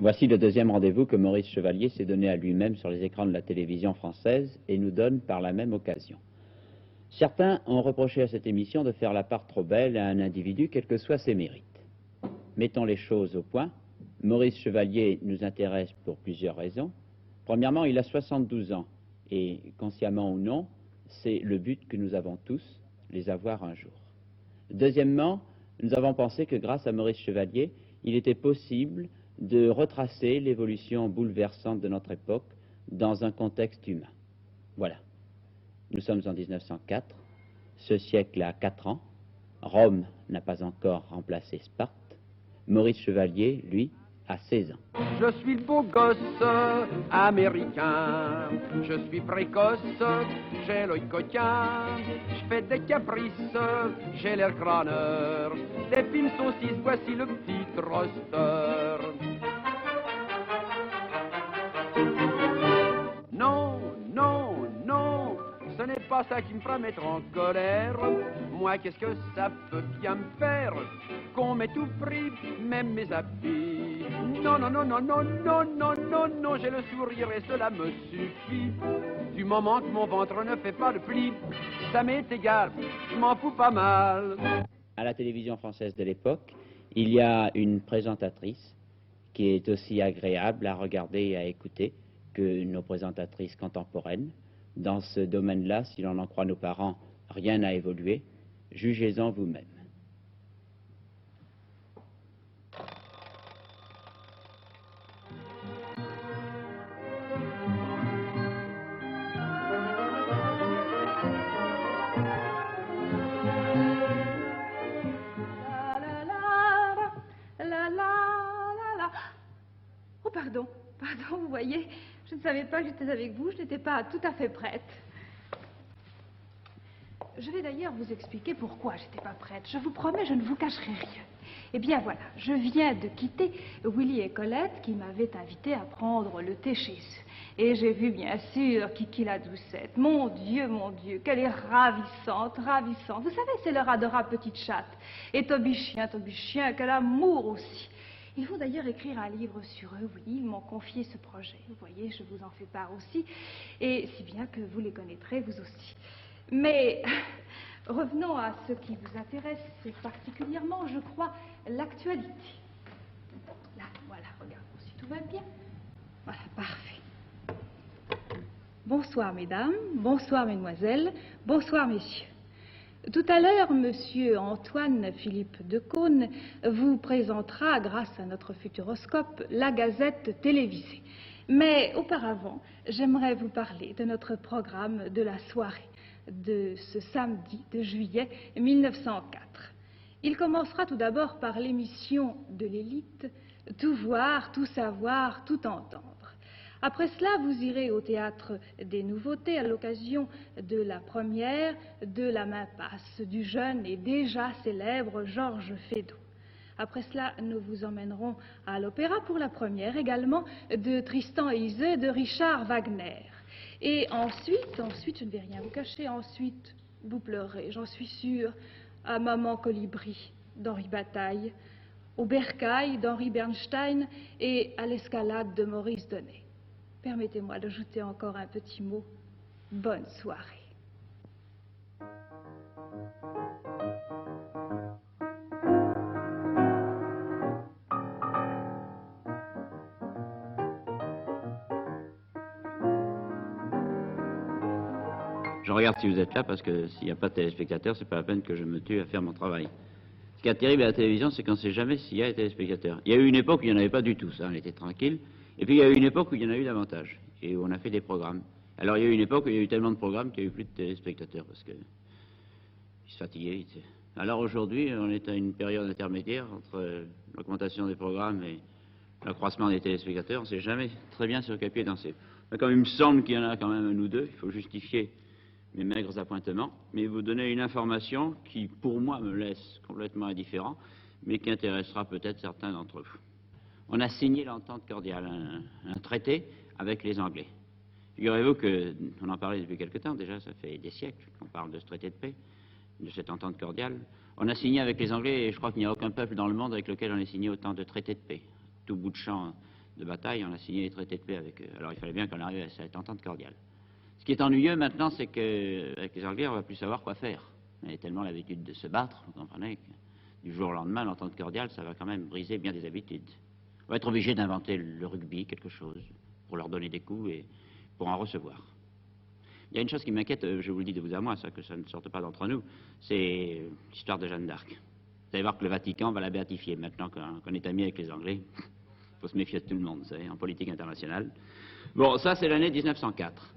Voici le deuxième rendez-vous que Maurice Chevalier s'est donné à lui-même sur les écrans de la télévision française et nous donne par la même occasion. Certains ont reproché à cette émission de faire la part trop belle à un individu, quels que soient ses mérites. Mettons les choses au point. Maurice Chevalier nous intéresse pour plusieurs raisons. Premièrement, il a 72 ans et, consciemment ou non, c'est le but que nous avons tous, les avoir un jour. Deuxièmement, nous avons pensé que grâce à Maurice Chevalier, il était possible de retracer l'évolution bouleversante de notre époque dans un contexte humain. Voilà. Nous sommes en 1904, ce siècle a 4 ans, Rome n'a pas encore remplacé Sparte, Maurice Chevalier, lui, a 16 ans. Je suis le beau gosse américain, je suis précoce, j'ai l'œil coquin, je fais des caprices, j'ai l'air crâneur, des fines saucisses, voici le petit roster. Non, non, non, ce n'est pas ça qui me fera mettre en colère. Moi, qu'est-ce que ça peut bien me faire qu'on m'ait tout pris, même mes habits. Non, non, non, non, non, non, non, non, non, j'ai le sourire et cela me suffit. Du moment que mon ventre ne fait pas de pli, ça m'est égal, je m'en fous pas mal. À la télévision française de l'époque, il y a une présentatrice qui est aussi agréable à regarder et à écouter que nos présentatrices contemporaines. Dans ce domaine-là, si l'on en croit nos parents, rien n'a évolué. Jugez-en vous-même. Oh, pardon, vous voyez, je ne savais pas que j'étais avec vous, je n'étais pas tout à fait prête. Je vais d'ailleurs vous expliquer pourquoi j'étais pas prête. Je vous promets, je ne vous cacherai rien. Eh bien voilà, je viens de quitter Willy et Colette qui m'avaient invité à prendre le thé chez eux. Et j'ai vu bien sûr Kiki la doucette. Mon Dieu, qu'elle est ravissante, ravissante. Vous savez, c'est leur adorable petite chatte. Et Toby Chien, quel amour aussi. Ils vont d'ailleurs écrire un livre sur eux, oui, ils m'ont confié ce projet. Vous voyez, je vous en fais part aussi. Et si bien que vous les connaîtrez, vous aussi. Mais revenons à ce qui vous intéresse, c'est particulièrement, je crois, l'actualité. Là, voilà, regardons si tout va bien. Voilà, parfait. Bonsoir, mesdames, bonsoir, mesdemoiselles, bonsoir, messieurs. Tout à l'heure, monsieur Antoine-Philippe Decaune vous présentera, grâce à notre futuroscope, la Gazette télévisée. Mais auparavant, j'aimerais vous parler de notre programme de la soirée de ce samedi de juillet 1904. Il commencera tout d'abord par l'émission de l'élite, tout voir, tout savoir, tout entendre. Après cela, vous irez au théâtre des nouveautés à l'occasion de la première de La main passe du jeune et déjà célèbre Georges Feydeau. Après cela, nous vous emmènerons à l'opéra pour la première également de Tristan et Iseult de Richard Wagner. Et ensuite, je ne vais rien vous cacher, ensuite, vous pleurez, j'en suis sûre, à Maman Colibri d'Henri Bataille, au Bercail d'Henri Bernstein et à l'Escalade de Maurice Donnet. Permettez-moi d'ajouter encore un petit mot. Bonne soirée. Je regarde si vous êtes là parce que s'il n'y a pas de téléspectateurs, c'est pas la peine que je me tue à faire mon travail. Ce qui est terrible à la télévision, c'est qu'on ne sait jamais s'il y a des téléspectateurs. Il y a eu une époque où il n'y en avait pas du tout, ça, on était tranquille. Et puis il y a eu une époque où il y en a eu davantage, et où on a fait des programmes. Alors il y a eu une époque où il y a eu tellement de programmes qu'il n'y a eu plus de téléspectateurs, parce qu'ils se fatiguaient. Alors aujourd'hui, on est à une période intermédiaire entre l'augmentation des programmes et l'accroissement des téléspectateurs. On ne sait jamais très bien sur quel pied danser. Mais comme il me semble qu'il y en a quand même un ou deux, il faut justifier mes maigres appointements, mais vous donner une information qui, pour moi, me laisse complètement indifférent, mais qui intéressera peut-être certains d'entre vous. On a signé l'entente cordiale, un traité avec les Anglais. Figurez-vous qu'on en parlait depuis quelque temps, déjà, ça fait des siècles qu'on parle de ce traité de paix, de cette entente cordiale. On a signé avec les Anglais, et je crois qu'il n'y a aucun peuple dans le monde avec lequel on ait signé autant de traités de paix. Tout bout de champ de bataille, on a signé les traités de paix avec eux. Alors il fallait bien qu'on arrive à cette entente cordiale. Ce qui est ennuyeux maintenant, c'est qu'avec les Anglais, on ne va plus savoir quoi faire. On a tellement l'habitude de se battre, vous comprenez, que du jour au lendemain, l'entente cordiale, ça va quand même briser bien des habitudes. On va être obligé d'inventer le rugby, quelque chose, pour leur donner des coups et pour en recevoir. Il y a une chose qui m'inquiète, je vous le dis de vous à moi, ça, que ça ne sorte pas d'entre nous, c'est l'histoire de Jeanne d'Arc. Vous allez voir que le Vatican va la béatifier. Maintenant qu'on est amis avec les Anglais, il faut se méfier de tout le monde, vous savez, en politique internationale. Bon, ça, c'est l'année 1904.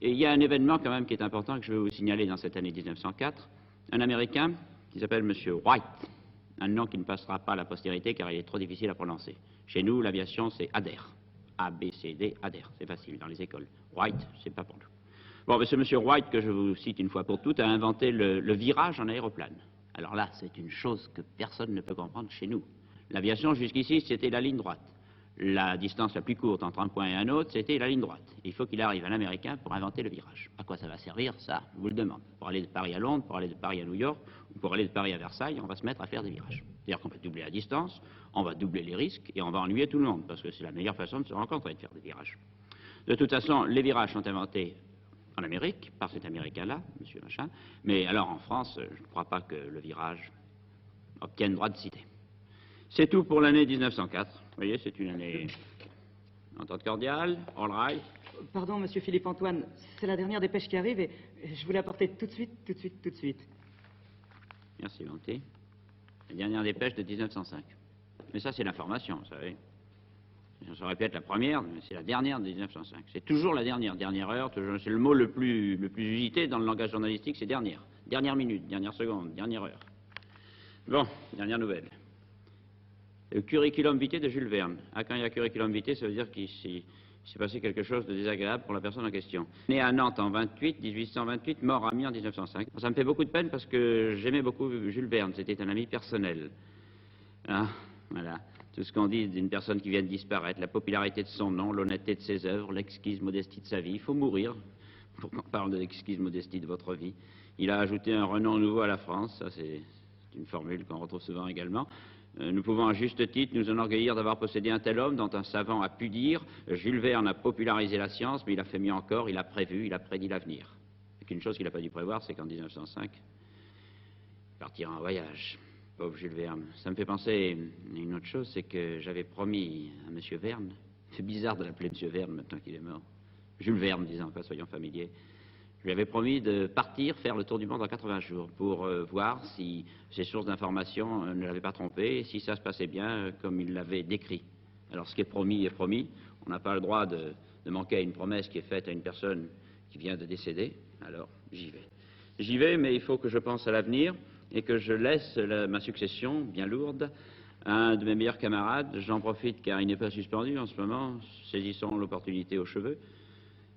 Et il y a un événement quand même qui est important que je vais vous signaler dans cette année 1904. Un Américain qui s'appelle M. Wright, un nom qui ne passera pas à la postérité car il est trop difficile à prononcer. Chez nous, l'aviation, c'est Adair. A-B-C-D, Adair. C'est facile dans les écoles. Wright, c'est pas pour nous. Bon, mais ce M. Wright, que je vous cite une fois pour toutes, a inventé le virage en aéroplane. Alors là, c'est une chose que personne ne peut comprendre chez nous. L'aviation, jusqu'ici, c'était la ligne droite. La distance la plus courte entre un point et un autre, c'était la ligne droite. Il faut qu'il arrive un Américain pour inventer le virage. À quoi ça va servir, ça, je vous le demande. Pour aller de Paris à Londres, pour aller de Paris à New York, ou pour aller de Paris à Versailles, on va se mettre à faire des virages. C'est-à-dire qu'on va doubler la distance, on va doubler les risques, et on va ennuyer tout le monde, parce que c'est la meilleure façon de se rencontrer, de faire des virages. De toute façon, les virages sont inventés en Amérique, par cet Américain-là, monsieur Machin, mais alors en France, je ne crois pas que le virage obtienne droit de cité. C'est tout pour l'année 1904. Vous voyez, c'est une année entente cordiale, all right. Pardon, monsieur Philippe-Antoine, c'est la dernière dépêche qui arrive et je voulais apporter tout de suite. Merci, Monty. La dernière dépêche de 1905. Mais ça, c'est l'information, vous savez. Ça aurait pu être la première, mais c'est la dernière de 1905. C'est toujours la dernière heure, c'est le mot le plus usité dans le langage journalistique, c'est dernière. Dernière minute, dernière seconde, dernière heure. Bon, dernière nouvelle. Le curriculum vitae de Jules Verne. Ah, quand il y a curriculum vitae, ça veut dire qu'il s'est passé quelque chose de désagréable pour la personne en question. Né à Nantes en 1828, mort à Amiens en 1905. Ça me fait beaucoup de peine parce que j'aimais beaucoup Jules Verne, c'était un ami personnel. Ah, voilà. Tout ce qu'on dit d'une personne qui vient de disparaître, la popularité de son nom, l'honnêteté de ses œuvres, l'exquise modestie de sa vie. Il faut mourir pour qu'on parle de l'exquise modestie de votre vie. Il a ajouté un renom nouveau à la France, ça c'est une formule qu'on retrouve souvent également. Nous pouvons à juste titre nous enorgueillir d'avoir possédé un tel homme dont un savant a pu dire « Jules Verne a popularisé la science, mais il a fait mieux encore, il a prévu, il a prédit l'avenir ». Une chose qu'il n'a pas dû prévoir, c'est qu'en 1905, il partira en voyage. Pauvre Jules Verne. Ça me fait penser à une autre chose, c'est que j'avais promis à M. Verne, c'est bizarre de l'appeler M. Verne maintenant qu'il est mort, Jules Verne, disons, pas soyons familiers, je lui avais promis de partir faire le tour du monde en 80 jours pour voir si ses sources d'information ne l'avaient pas trompé et si ça se passait bien comme il l'avait décrit. Alors ce qui est promis est promis, on n'a pas le droit de manquer à une promesse qui est faite à une personne qui vient de décéder, alors j'y vais. J'y vais, mais il faut que je pense à l'avenir et que je laisse ma succession, bien lourde, à un de mes meilleurs camarades. J'en profite car il n'est pas suspendu en ce moment, saisissons l'opportunité aux cheveux.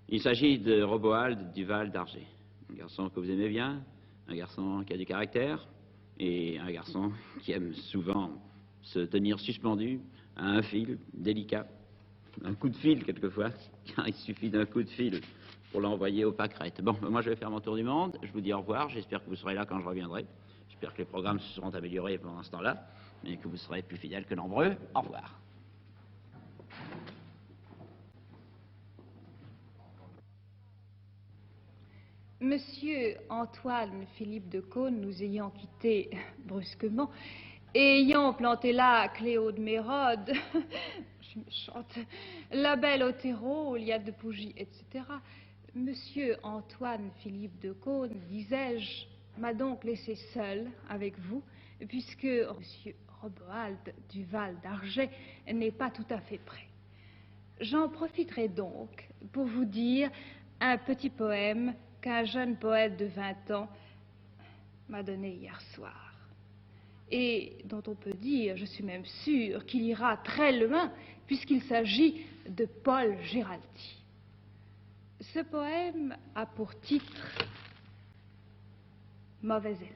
Il s'agit de Roboald du Val d'Argé, un garçon que vous aimez bien, un garçon qui a du caractère et un garçon qui aime souvent se tenir suspendu à un fil délicat, un coup de fil quelquefois, car il suffit d'un coup de fil pour l'envoyer aux pâquerettes. Bon, moi je vais faire mon tour du monde, je vous dis au revoir, j'espère que vous serez là quand je reviendrai, j'espère que les programmes se seront améliorés pendant ce temps-là, et que vous serez plus fidèles que nombreux. Au revoir. Monsieur Antoine Philippe de Caunes, nous ayant quittés brusquement, et ayant planté là Cléo de Mérode, je suis méchante, la belle Othéro, Liade de Pougy, etc., Monsieur Antoine Philippe de Caunes, disais-je, m'a donc laissé seul avec vous, puisque Monsieur Roboald du Val d'Argé n'est pas tout à fait prêt. J'en profiterai donc pour vous dire un petit poème qu'un jeune poète de 20 ans m'a donné hier soir, et dont on peut dire, je suis même sûre, qu'il ira très loin, puisqu'il s'agit de Paul Géraldi. Ce poème a pour titre « Mauvais élève ».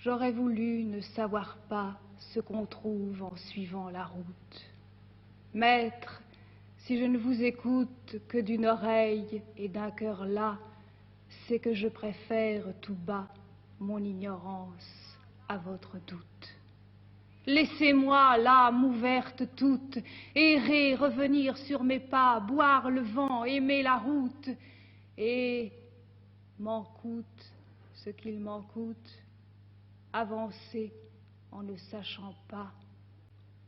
J'aurais voulu ne savoir pas ce qu'on trouve en suivant la route. Maître, si je ne vous écoute que d'une oreille et d'un cœur las, c'est que je préfère tout bas mon ignorance à votre doute. Laissez-moi, l'âme ouverte toute, errer, revenir sur mes pas, boire le vent, aimer la route, et m'en coûte ce qu'il m'en coûte, avancer en ne sachant pas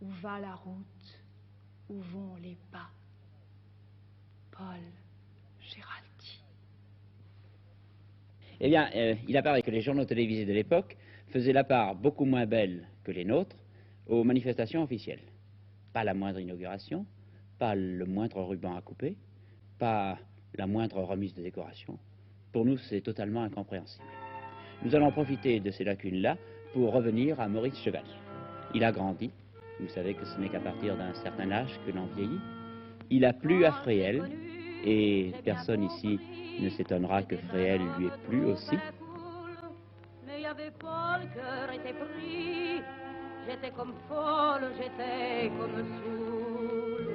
où va la route, où vont les pas. Paul Géraldi. Eh bien, il apparaît que les journaux télévisés de l'époque faisaient la part beaucoup moins belle que les nôtres aux manifestations officielles. Pas la moindre inauguration, pas le moindre ruban à couper, pas la moindre remise de décoration. Pour nous, c'est totalement incompréhensible. Nous allons profiter de ces lacunes-là pour revenir à Maurice Chevalier. Il a grandi. Vous savez que ce n'est qu'à partir d'un certain âge que l'on vieillit. Il a plu à Fréhel, et personne ici ne s'étonnera que Fréhel lui ait plu aussi. Mais il y avait pas, le cœur était pris. J'étais comme folle, j'étais comme saoule.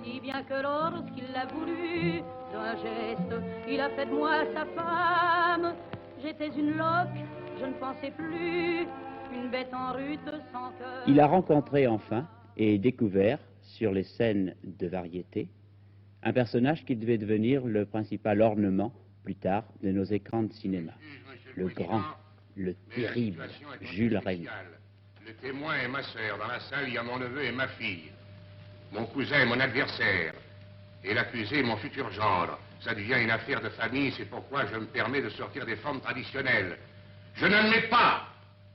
Si bien que lorsqu'il l'a voulu, d'un geste, il a fait de moi sa femme. J'étais une loque, je ne pensais plus, une bête en rute sans cœur. Il a rencontré enfin et découvert sur les scènes de variété un personnage qui devait devenir le principal ornement plus tard de nos écrans de cinéma. Le grand, le terrible Jules Remy. Le témoin est ma sœur. Dans la salle, il y a mon neveu et ma fille. Mon cousin est mon adversaire. Et l'accusé est mon futur gendre. Ça devient une affaire de famille, c'est pourquoi je me permets de sortir des formes traditionnelles. Je n'admets pas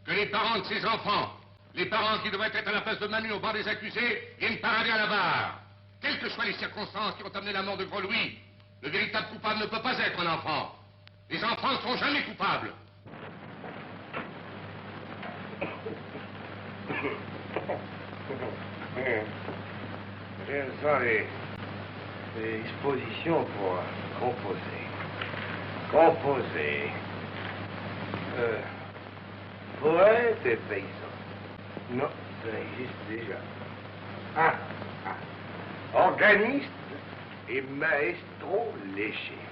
que les parents de ces enfants, les parents qui devraient être à la place de Manu au banc des accusés, viennent parader à la barre. Quelles que soient les circonstances qui ont amené la mort de Gros-Louis, le véritable coupable ne peut pas être un enfant. Les enfants ne sont jamais coupables. Je sens les dispositions pour composer. Poète et paysan. Non, ça existe déjà. Organiste et maestro léger.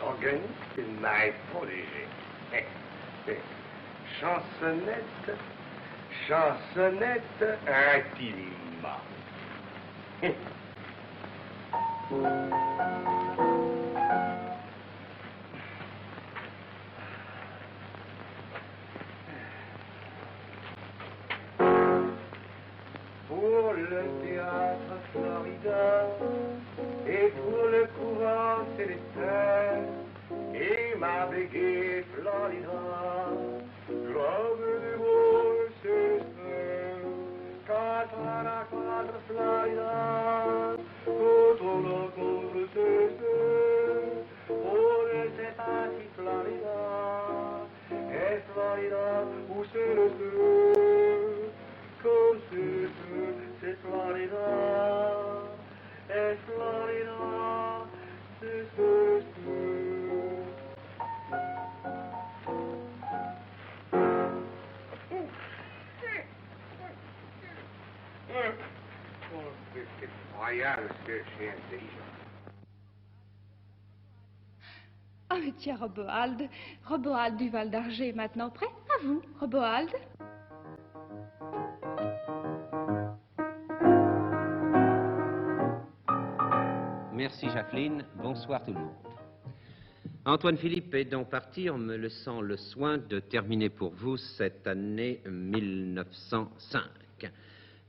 Organiste et maestro léger. Chansonnette intima. Pour le théâtre Florida et pour le courant célestin et ma béguée Florida, globe du beau célestin, quatre à la quatre Florida, contre le contre célestin, on ne sait pas si Florida est Florida ou célestin. Comme c'est Florida, et Florida, c'est C'est incroyable ce que j'ai intelligent. Ah, mais tiens, Roboald du Val d'Arger est maintenant prêt. À vous, Roboald. Merci Jacqueline, bonsoir tout le monde. Antoine Philippe est donc parti en me laissant le soin de terminer pour vous cette année 1905.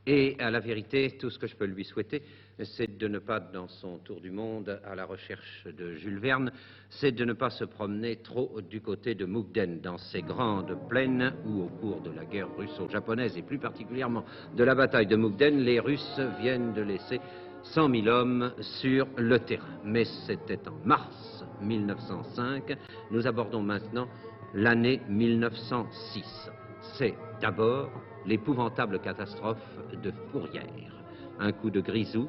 Et à la vérité, tout ce que je peux lui souhaiter, c'est de ne pas, dans son tour du monde à la recherche de Jules Verne, c'est de ne pas se promener trop du côté de Mukden, dans ces grandes plaines où, au cours de la guerre russo-japonaise, et plus particulièrement de la bataille de Mukden, les Russes viennent de laisser 100 000 hommes sur le terrain. Mais c'était en mars 1905. Nous abordons maintenant l'année 1906. C'est d'abord l'épouvantable catastrophe de Fourrières. Un coup de grisou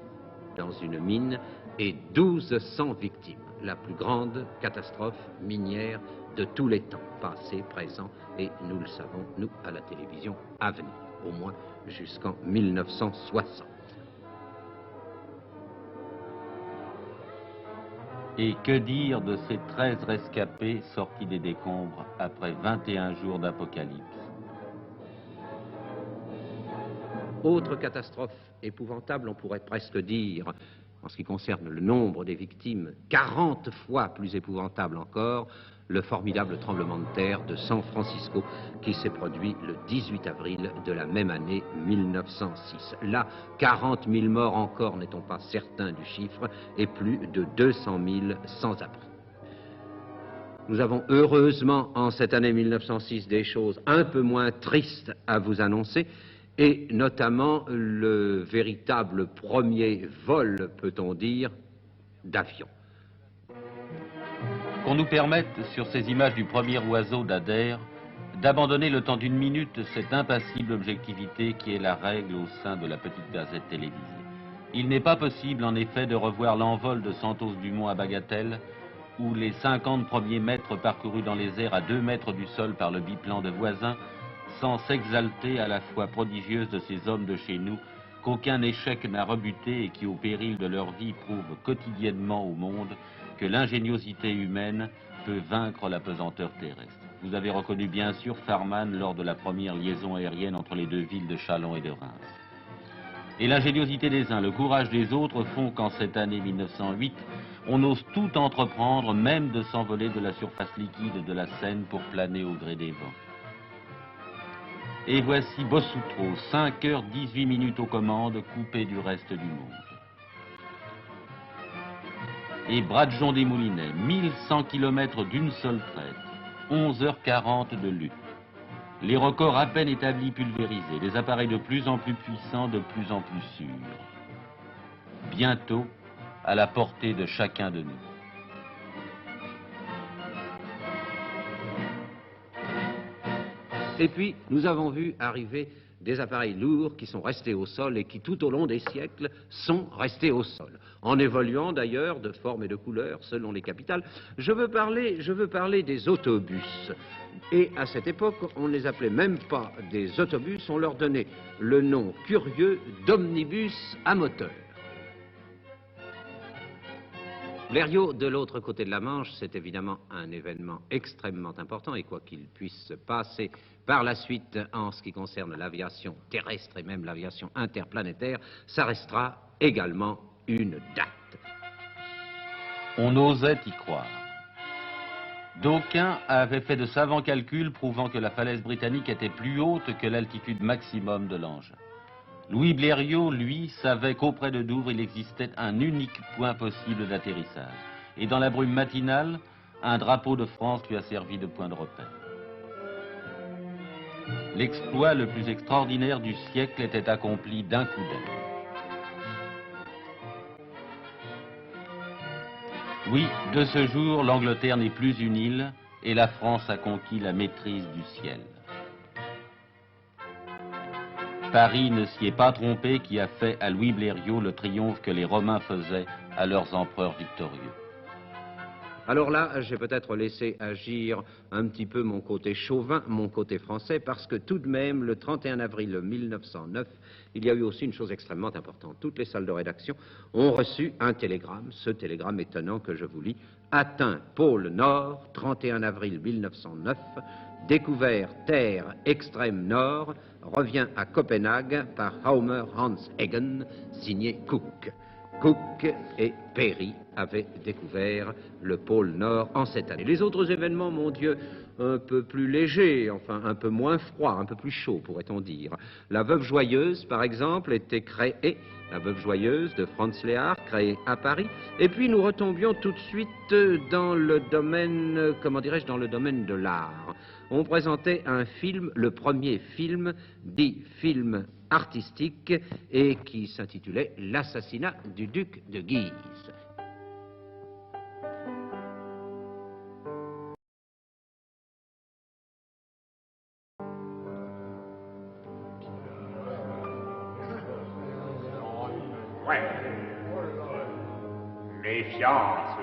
dans une mine et 1200 victimes. La plus grande catastrophe minière de tous les temps, passé, présent, et nous le savons, nous, à la télévision, à venir, au moins jusqu'en 1960. Et que dire de ces 13 rescapés sortis des décombres après 21 jours d'apocalypse? Autre catastrophe épouvantable, on pourrait presque dire, en ce qui concerne le nombre des victimes, 40 fois plus épouvantable encore, le formidable tremblement de terre de San Francisco qui s'est produit le 18 avril de la même année 1906. Là, 40 000 morts encore, n'est-on pas certain du chiffre, et plus de 200 000 sans-abri. Nous avons heureusement en cette année 1906 des choses un peu moins tristes à vous annoncer, et notamment le véritable premier vol, peut-on dire, d'avion. Qu'on nous permette, sur ces images du premier oiseau d'Adair, d'abandonner le temps d'une minute cette impassible objectivité qui est la règle au sein de la petite gazette télévisée. Il n'est pas possible, en effet, de revoir l'envol de Santos Dumont à Bagatelle, où les 50 premiers mètres parcourus dans les airs à 2 mètres du sol par le biplan de Voisin, sans s'exalter à la foi prodigieuse de ces hommes de chez nous, qu'aucun échec n'a rebuté et qui, au péril de leur vie, prouvent quotidiennement au monde que l'ingéniosité humaine peut vaincre la pesanteur terrestre. Vous avez reconnu bien sûr Farman lors de la première liaison aérienne entre les deux villes de Châlons et de Reims. Et l'ingéniosité des uns, le courage des autres font qu'en cette année 1908, on ose tout entreprendre, même de s'envoler de la surface liquide de la Seine pour planer au gré des vents. Et voici Bossoutreau, 5 heures 18 minutes aux commandes, coupé du reste du monde. Et Bradjon des Moulinets, 1100 km d'une seule traite, 11h40 de lutte. Les records à peine établis pulvérisés, des appareils de plus en plus puissants, de plus en plus sûrs. Bientôt, à la portée de chacun de nous. Et puis, nous avons vu arriver des appareils lourds qui sont restés au sol et qui, tout au long des siècles, sont restés au sol, en évoluant d'ailleurs de forme et de couleur selon les capitales. Je veux parler des autobus. Et à cette époque, on ne les appelait même pas des autobus, on leur donnait le nom curieux d'omnibus à moteur. Blériot, de l'autre côté de la Manche, c'est évidemment un événement extrêmement important, et quoi qu'il puisse se passer par la suite en ce qui concerne l'aviation terrestre et même l'aviation interplanétaire, ça restera également une date. On osait y croire. D'aucuns avaient fait de savants calculs prouvant que la falaise britannique était plus haute que l'altitude maximum de l'engin. Louis Blériot, lui, savait qu'auprès de Douvres, il existait un unique point possible d'atterrissage. Et dans la brume matinale, un drapeau de France lui a servi de point de repère. L'exploit le plus extraordinaire du siècle était accompli d'un coup d'œil. Oui, de ce jour, l'Angleterre n'est plus une île et la France a conquis la maîtrise du ciel. Paris ne s'y est pas trompé qui a fait à Louis Blériot le triomphe que les Romains faisaient à leurs empereurs victorieux. Alors là, j'ai peut-être laissé agir un petit peu mon côté chauvin, mon côté français, parce que tout de même, le 31 avril 1909, il y a eu aussi une chose extrêmement importante. Toutes les salles de rédaction ont reçu un télégramme, ce télégramme étonnant que je vous lis. Atteint pôle Nord, 31 avril 1909, découvert terre extrême nord, revient à Copenhague par Haumer Hans Eggen, signé Cook. Cook et Perry avaient découvert le pôle Nord en cette année. Les autres événements, mon Dieu, un peu plus légers, enfin un peu moins froids, un peu plus chauds, pourrait-on dire. La Veuve Joyeuse, par exemple, était créée, la Veuve Joyeuse de Franz Lehár, créée à Paris. Et puis nous retombions tout de suite dans le domaine, comment dirais-je, dans le domaine de l'art. On présentait un film, le premier film, dit film artistique, et qui s'intitulait L'assassinat du duc de Guise. Ouais. Méfiance.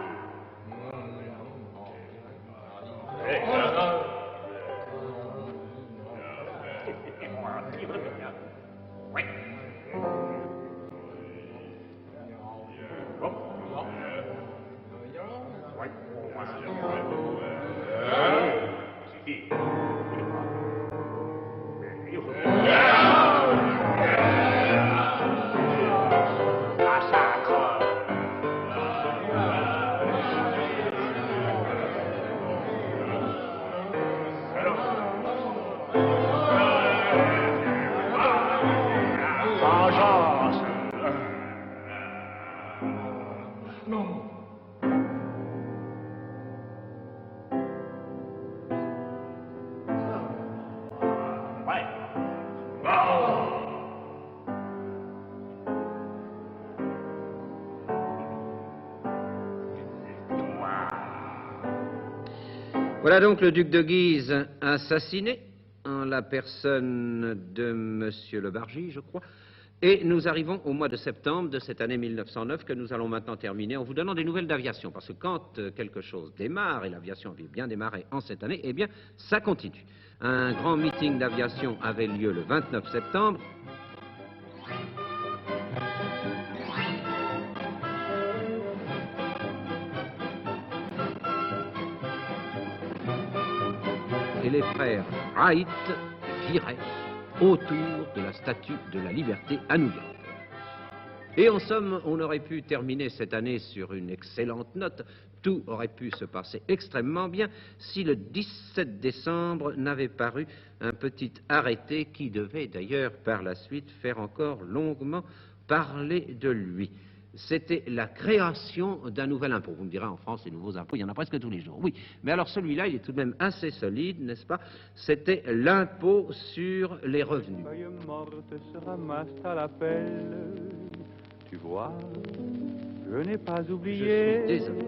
Voilà donc le duc de Guise assassiné en la personne de Monsieur Le Bargy, je crois. Et nous arrivons au mois de septembre de cette année 1909 que nous allons maintenant terminer en vous donnant des nouvelles d'aviation. Parce que quand quelque chose démarre, et l'aviation avait bien démarré en cette année, eh bien, ça continue. Un grand meeting d'aviation avait lieu le 29 septembre. Et les frères Wright viraient autour de la Statue de la Liberté à New York. Et en somme, on aurait pu terminer cette année sur une excellente note. Tout aurait pu se passer extrêmement bien si le 17 décembre n'avait paru un petit arrêté qui devait d'ailleurs par la suite faire encore longuement parler de lui. C'était la création d'un nouvel impôt. Vous me direz, en France, les nouveaux impôts, il y en a presque tous les jours. Oui, mais alors celui-là, il est tout de même assez solide, n'est-ce pas? C'était l'impôt sur les revenus. Feuille morte se ramasse à la pelle. Tu vois, je n'ai pas oublié. Je suis désolé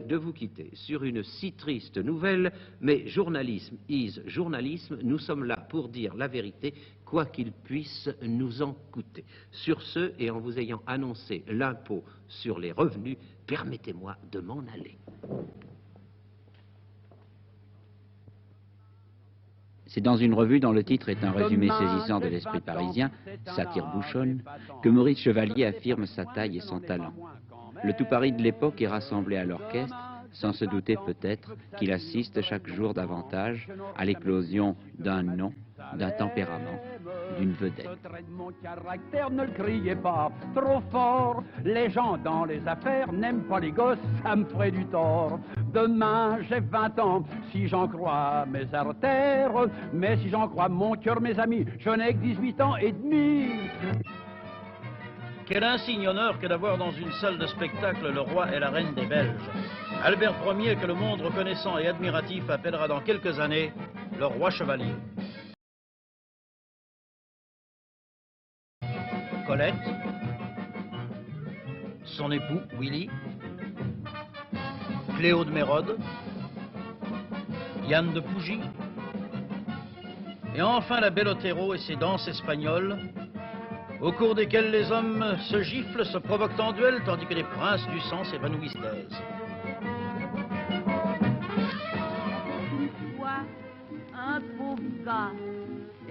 de vous quitter sur une si triste nouvelle, mais journalisme is journalisme, nous sommes là pour dire la vérité, quoi qu'il puisse nous en coûter. Sur ce, et en vous ayant annoncé l'impôt sur les revenus, permettez-moi de m'en aller. C'est dans une revue dont le titre est un résumé saisissant de l'esprit parisien, satire bouchonne, que Maurice Chevalier affirme sa taille et son talent. Le tout Paris de l'époque est rassemblé à l'orchestre, sans se douter peut-être qu'il assiste chaque jour davantage à l'éclosion d'un nom, d'un tempérament, d'une vedette. Ce trait de mon caractère, ne le criez pas trop fort. Les gens dans les affaires n'aiment pas les gosses, ça me ferait du tort. Demain j'ai 20 ans, si j'en crois mes artères, mais si j'en crois mon cœur, mes amis, je n'ai que 18 ans et demi. Quel insigne honneur que d'avoir dans une salle de spectacle le roi et la reine des Belges. Albert Ier, que le monde reconnaissant et admiratif appellera dans quelques années le roi chevalier. Colette, son époux Willy, Cléo de Mérode, Yann de Pougy, et enfin la belle Otero et ses danses espagnoles, au cours desquelles les hommes se giflent, se provoquent en duel, tandis que les princes du sang s'évanouissent d'aise. Une fois, un pauvre gars,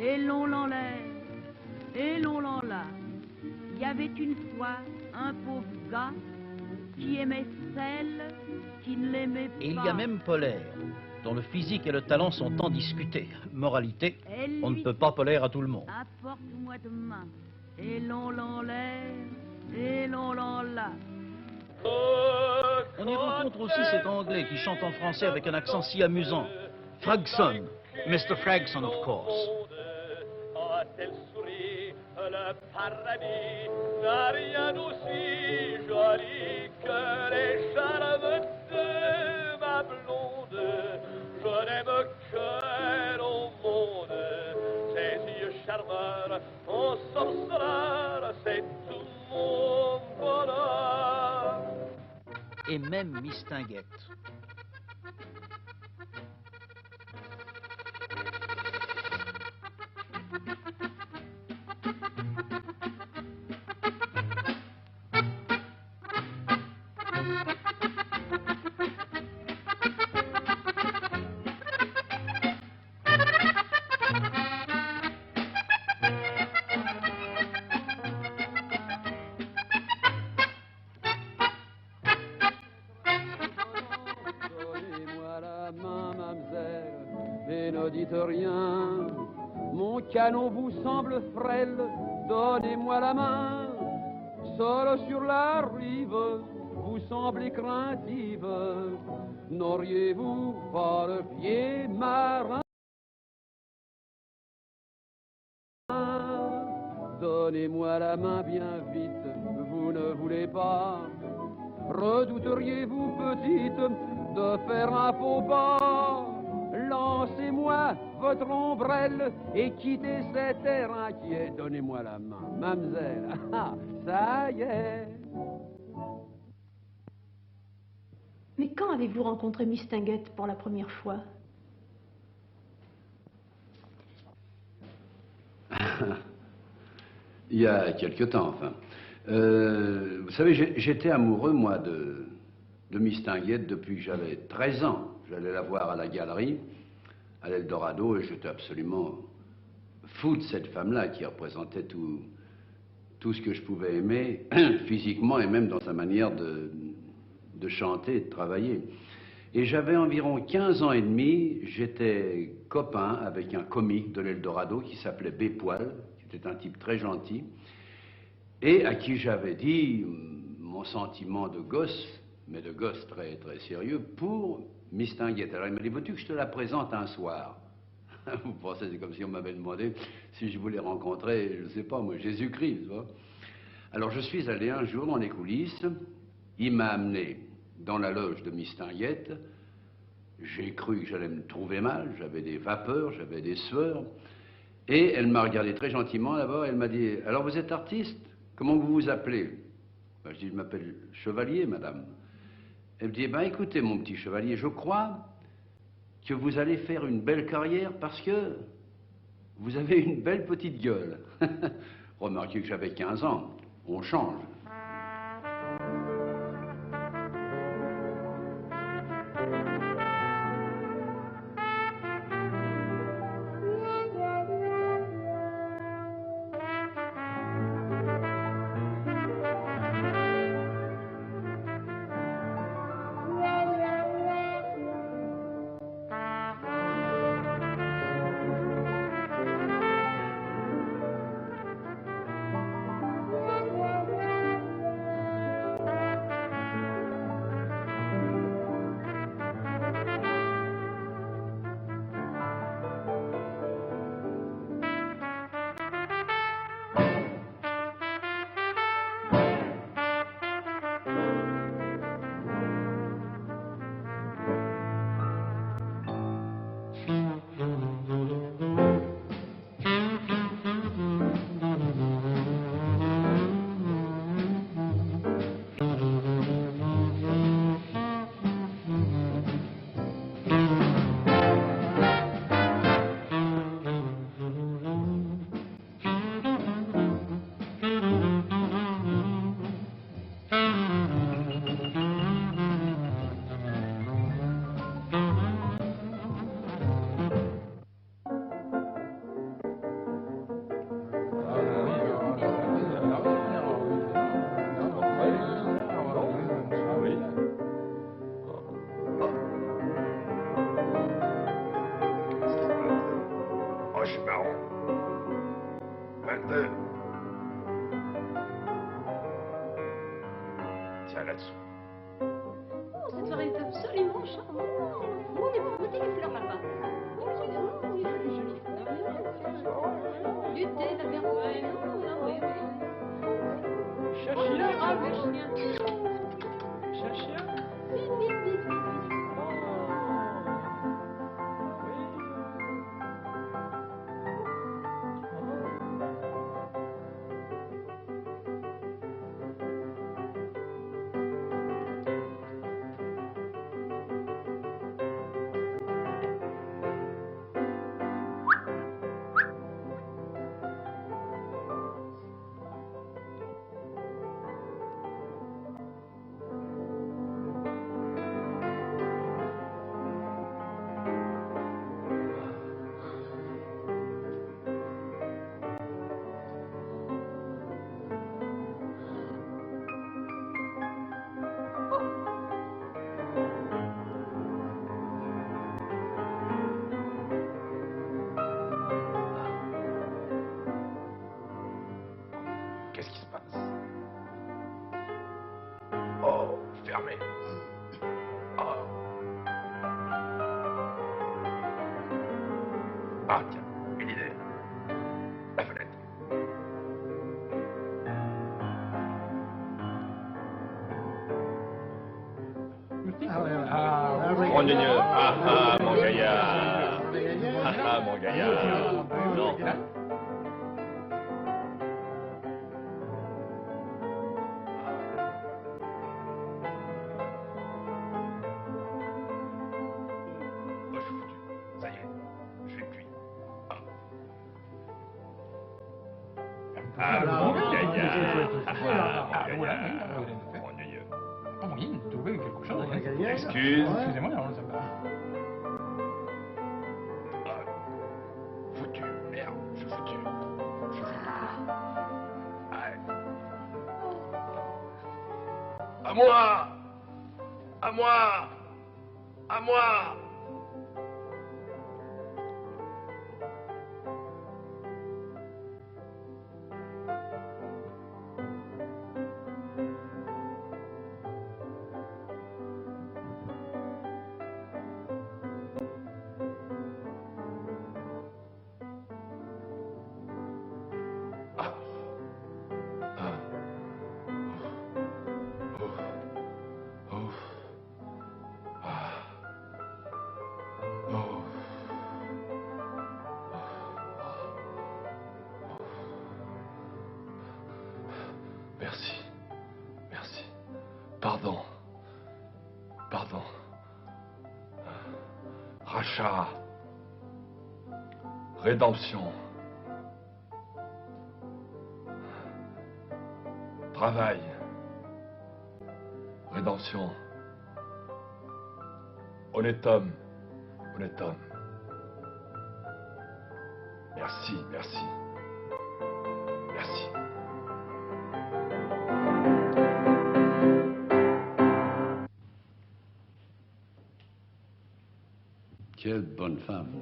et l'on l'enlève, et l'on l'enlève. Il y avait une fois un pauvre gars qui aimait celle qui ne l'aimait pas. Et il y a même Polaire, dont le physique et le talent sont tant discutés. Moralité, on ne peut pas plaire à tout le monde. Apporte-moi demain, et l'on l'enlève, et l'on l'enlève. On y rencontre aussi cet Anglais qui chante en français avec un accent si amusant. Fragson, Mr. Fragson of course. A-t-elle souri le paradis n'a rien d'aussi joli que les charmes de ma blonde. Je n'aime qu'elle au monde. Ses yeux charmeurs, mon sorceleur, c'est tout mon bonheur. Et même Mistinguett. Ne dites rien, mon canon vous semble frêle, donnez-moi la main. Seul sur la rive, vous semblez craintive, n'auriez-vous pas le pied marin? Donnez-moi la main bien vite, vous ne voulez pas. Redouteriez-vous, petite, de faire un faux pas? Lancez-moi votre ombrelle et quittez cet air inquiet. Donnez-moi la main, mademoiselle. Ah, ça y est. Mais quand avez-vous rencontré Mistinguett pour la première fois? Il y a quelque temps, enfin. Vous savez, j'étais amoureux, moi, de Mistinguett depuis que j'avais 13 ans. J'allais la voir à la galerie, à l'Eldorado, et j'étais absolument fou de cette femme-là qui représentait tout ce que je pouvais aimer, physiquement et même dans sa manière de chanter et de travailler. Et j'avais environ 15 ans et demi, j'étais copain avec un comique de l'Eldorado qui s'appelait Bépoil, qui était un type très gentil, et à qui j'avais dit mon sentiment de gosse, mais de gosse très, très sérieux, pour Mistinguett. Alors il m'a dit, veux-tu que je te la présente un soir? Vous pensez, c'est comme si on m'avait demandé si je voulais rencontrer, je ne sais pas moi, Jésus-Christ, tu vois. Alors je suis allé un jour dans les coulisses, il m'a amené dans la loge de Mistinguett, j'ai cru que j'allais me trouver mal, j'avais des vapeurs, j'avais des sueurs, et elle m'a regardé très gentiment d'abord, elle m'a dit, alors vous êtes artiste? Comment vous vous appelez? Ben, je dis, je m'appelle Chevalier, madame. Elle me dit, ben écoutez mon petit Chevalier, je crois que vous allez faire une belle carrière parce que vous avez une belle petite gueule. Remarquez que j'avais 15 ans, on change. Tiens, là-dessous. Oh, cette soirée est absolument charmante. Oh, des petites fleurs là-bas. Oh, il y a des jolies fleurs. Du thé, de la verveine. Oh, oui, oui. Chachia, ah, le chien. Chachia. Vite, vite, vite, vite, vite. Qu'est-ce qui se passe? Oh, fermé. Oh. Ah, tiens, une idée. La fenêtre. Mon Dieu, mon gaillard. Mon gaillard. Non. Ça y est, je suis cuit. Ah. Ah, mon gaillard. Ah, mon gaillard. Mon Dieu. Pas moyen de trouver quelque chose. Excuse. Excusez-moi, non, ça va. Foutu, merde, je suis foutu. À moi! À moi! À moi! Merci. Merci. Pardon. Pardon. Rachat. Rédemption. Travail. Rédemption. Honnête homme. Honnête homme. Merci, merci. Merci. Quelle bonne femme.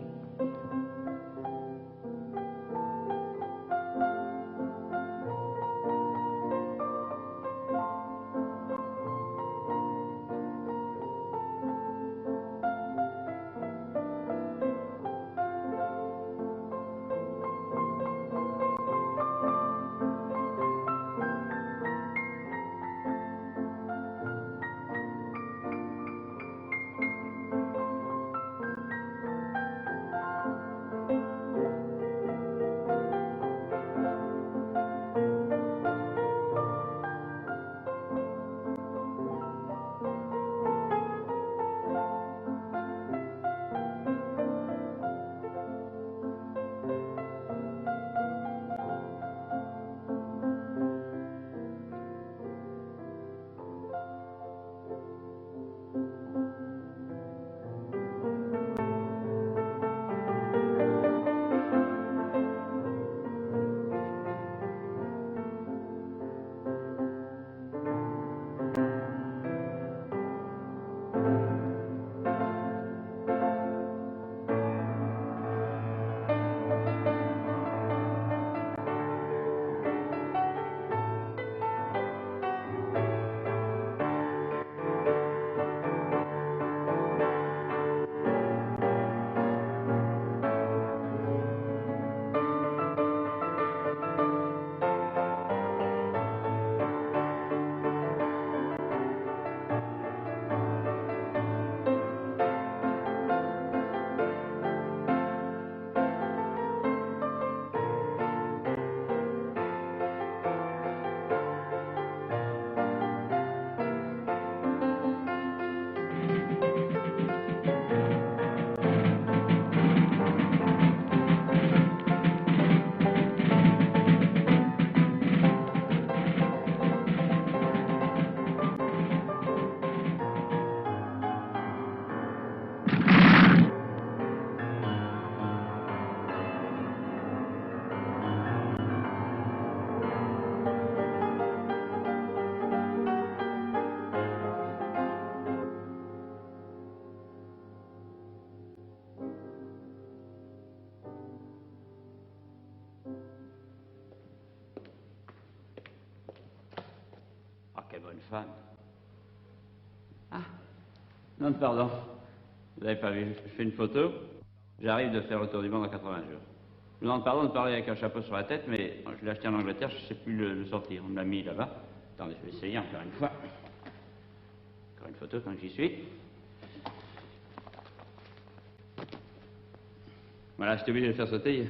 Quelle bonne femme. Ah, non, pardon. Vous n'avez pas vu, je fais une photo. J'arrive de faire le tour du monde en 80 jours. Je vous demande pardon de parler avec un chapeau sur la tête, mais je l'ai acheté en Angleterre, je ne sais plus le sortir. On me l'a mis là-bas. Attendez, je vais essayer encore une fois. Encore une photo tant que j'y suis. Voilà, j'étais obligé de le faire sauter. Il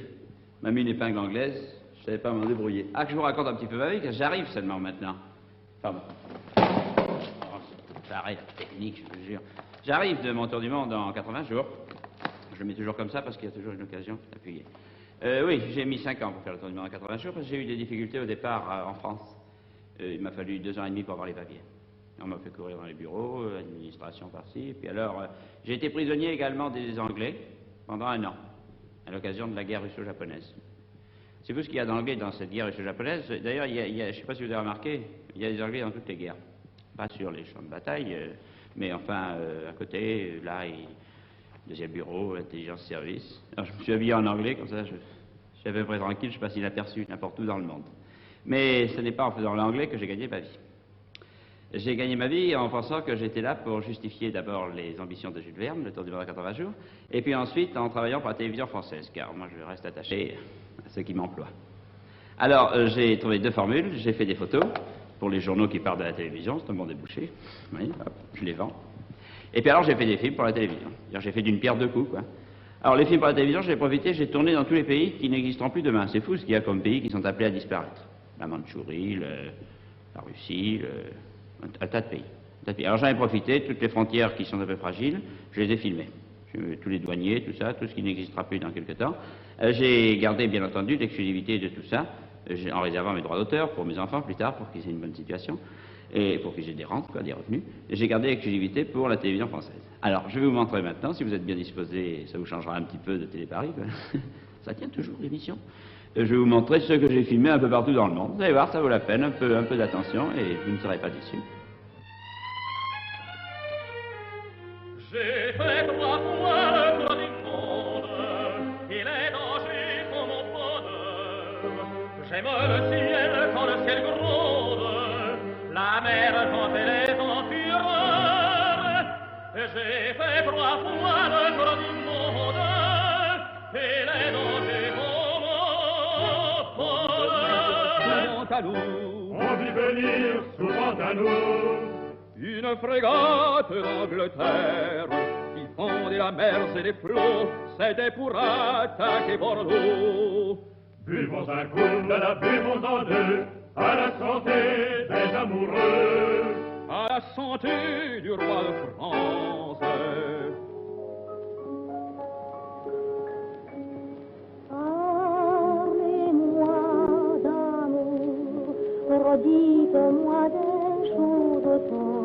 m'a mis une épingle anglaise. Je ne savais pas m'en débrouiller. Ah, que je vous raconte un petit peu ma vie, car j'arrive seulement maintenant. Pardon. Oh, ça arrête la technique, je vous jure. J'arrive de mon tour du monde en 80 jours. Je le mets toujours comme ça parce qu'il y a toujours une occasion d'appuyer. Oui, j'ai mis 5 ans pour faire le tour du monde en 80 jours, parce que j'ai eu des difficultés au départ en France. Il m'a fallu 2 ans et demi pour avoir les papiers. On m'a fait courir dans les bureaux, administration par-ci, et puis alors, j'ai été prisonnier également des Anglais pendant 1 an, à l'occasion de la guerre russo-japonaise. C'est vous ce qu'il y a d'anglais dans cette guerre russo-japonaise. D'ailleurs, je ne sais pas si vous avez remarqué, il y a des Anglais dans toutes les guerres. Pas sur les champs de bataille, mais enfin, à côté, là, deuxième bureau, intelligence service. Alors, je me suis habillé en anglais, comme ça, je suis à peu près tranquille, je passe inaperçu n'importe où dans le monde. Mais ce n'est pas en faisant l'anglais que j'ai gagné ma vie. J'ai gagné ma vie en pensant que j'étais là pour justifier d'abord les ambitions de Jules Verne, le tour du monde en 80 jours, et puis ensuite en travaillant pour la télévision française, car moi je reste attaché à ceux qui m'emploient. Alors, j'ai trouvé 2 formules, j'ai fait des photos pour les journaux qui parlent de la télévision, c'est un bon débouché, oui, hop, je les vends. Et puis alors j'ai fait des films pour la télévision, j'ai fait d'une pierre 2 coups, quoi. Alors les films pour la télévision, j'ai profité, j'ai tourné dans tous les pays qui n'existeront plus demain. C'est fou ce qu'il y a comme pays qui sont appelés à disparaître. La Mandchourie, la Russie, un tas de pays. Alors j'en ai profité, toutes les frontières qui sont un peu fragiles, je les ai filmées. Tous les douaniers, tout ça, tout ce qui n'existera plus dans quelque temps. J'ai gardé bien entendu l'exclusivité de tout ça, en réservant mes droits d'auteur pour mes enfants plus tard, pour qu'ils aient une bonne situation, et pour qu'ils aient des rentes, quoi, des revenus. Et j'ai gardé l'exclusivité pour la télévision française. Alors, je vais vous montrer maintenant, si vous êtes bien disposé, ça vous changera un petit peu de Télé Paris, quoi. Ça tient toujours l'émission. Je vais vous montrer ce que j'ai filmé un peu partout dans le monde. Vous allez voir, ça vaut la peine, un peu d'attention, et vous ne serez pas déçus. J'ai fait 3 fois le tour du monde, et les dangers sont mon bonheur. J'aime le ciel quand le ciel gronde, la mer quand elle est en fureur. J'ai fait 3 fois le tour du monde, et les dangers sont mon bonheur. À nous, on vit venir souvent à nous. Une frégate d'Angleterre qui fondait la mer et les flots, c'était pour attaquer Bordeaux. Buvons un coup, buvons-en 2, à la santé des amoureux, à la santé du roi de France. Parlez-moi d'amour, redites-moi des choses tendres.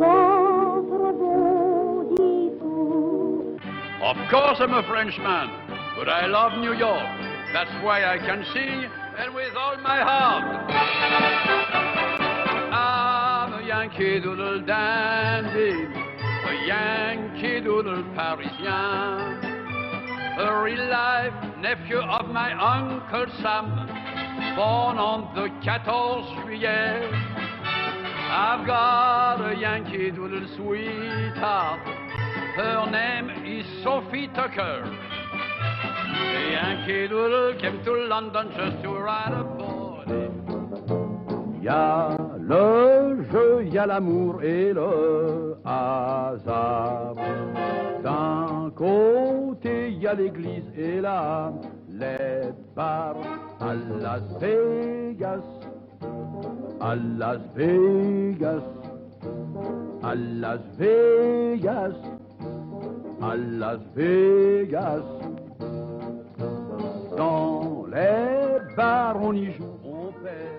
Votre beau dit tout. Of course I'm a Frenchman, but I love New York. That's why I can sing, and with all my heart. I'm a Yankee Doodle dandy, a Yankee Doodle Parisien, a real life nephew of my Uncle Sam, born on the 14 Juillet. I've got a Yankee Doodle sweetheart. Her name is Sophie Tucker. A Yankee Doodle came to London just to ride a pony. Y a le jeu, y a l'amour et le hasard. D'un côté, y a l'église et là, les bars à Las Vegas. À Las Vegas, à Las Vegas, à Las Vegas. Dans les bars, on y joue, on perd.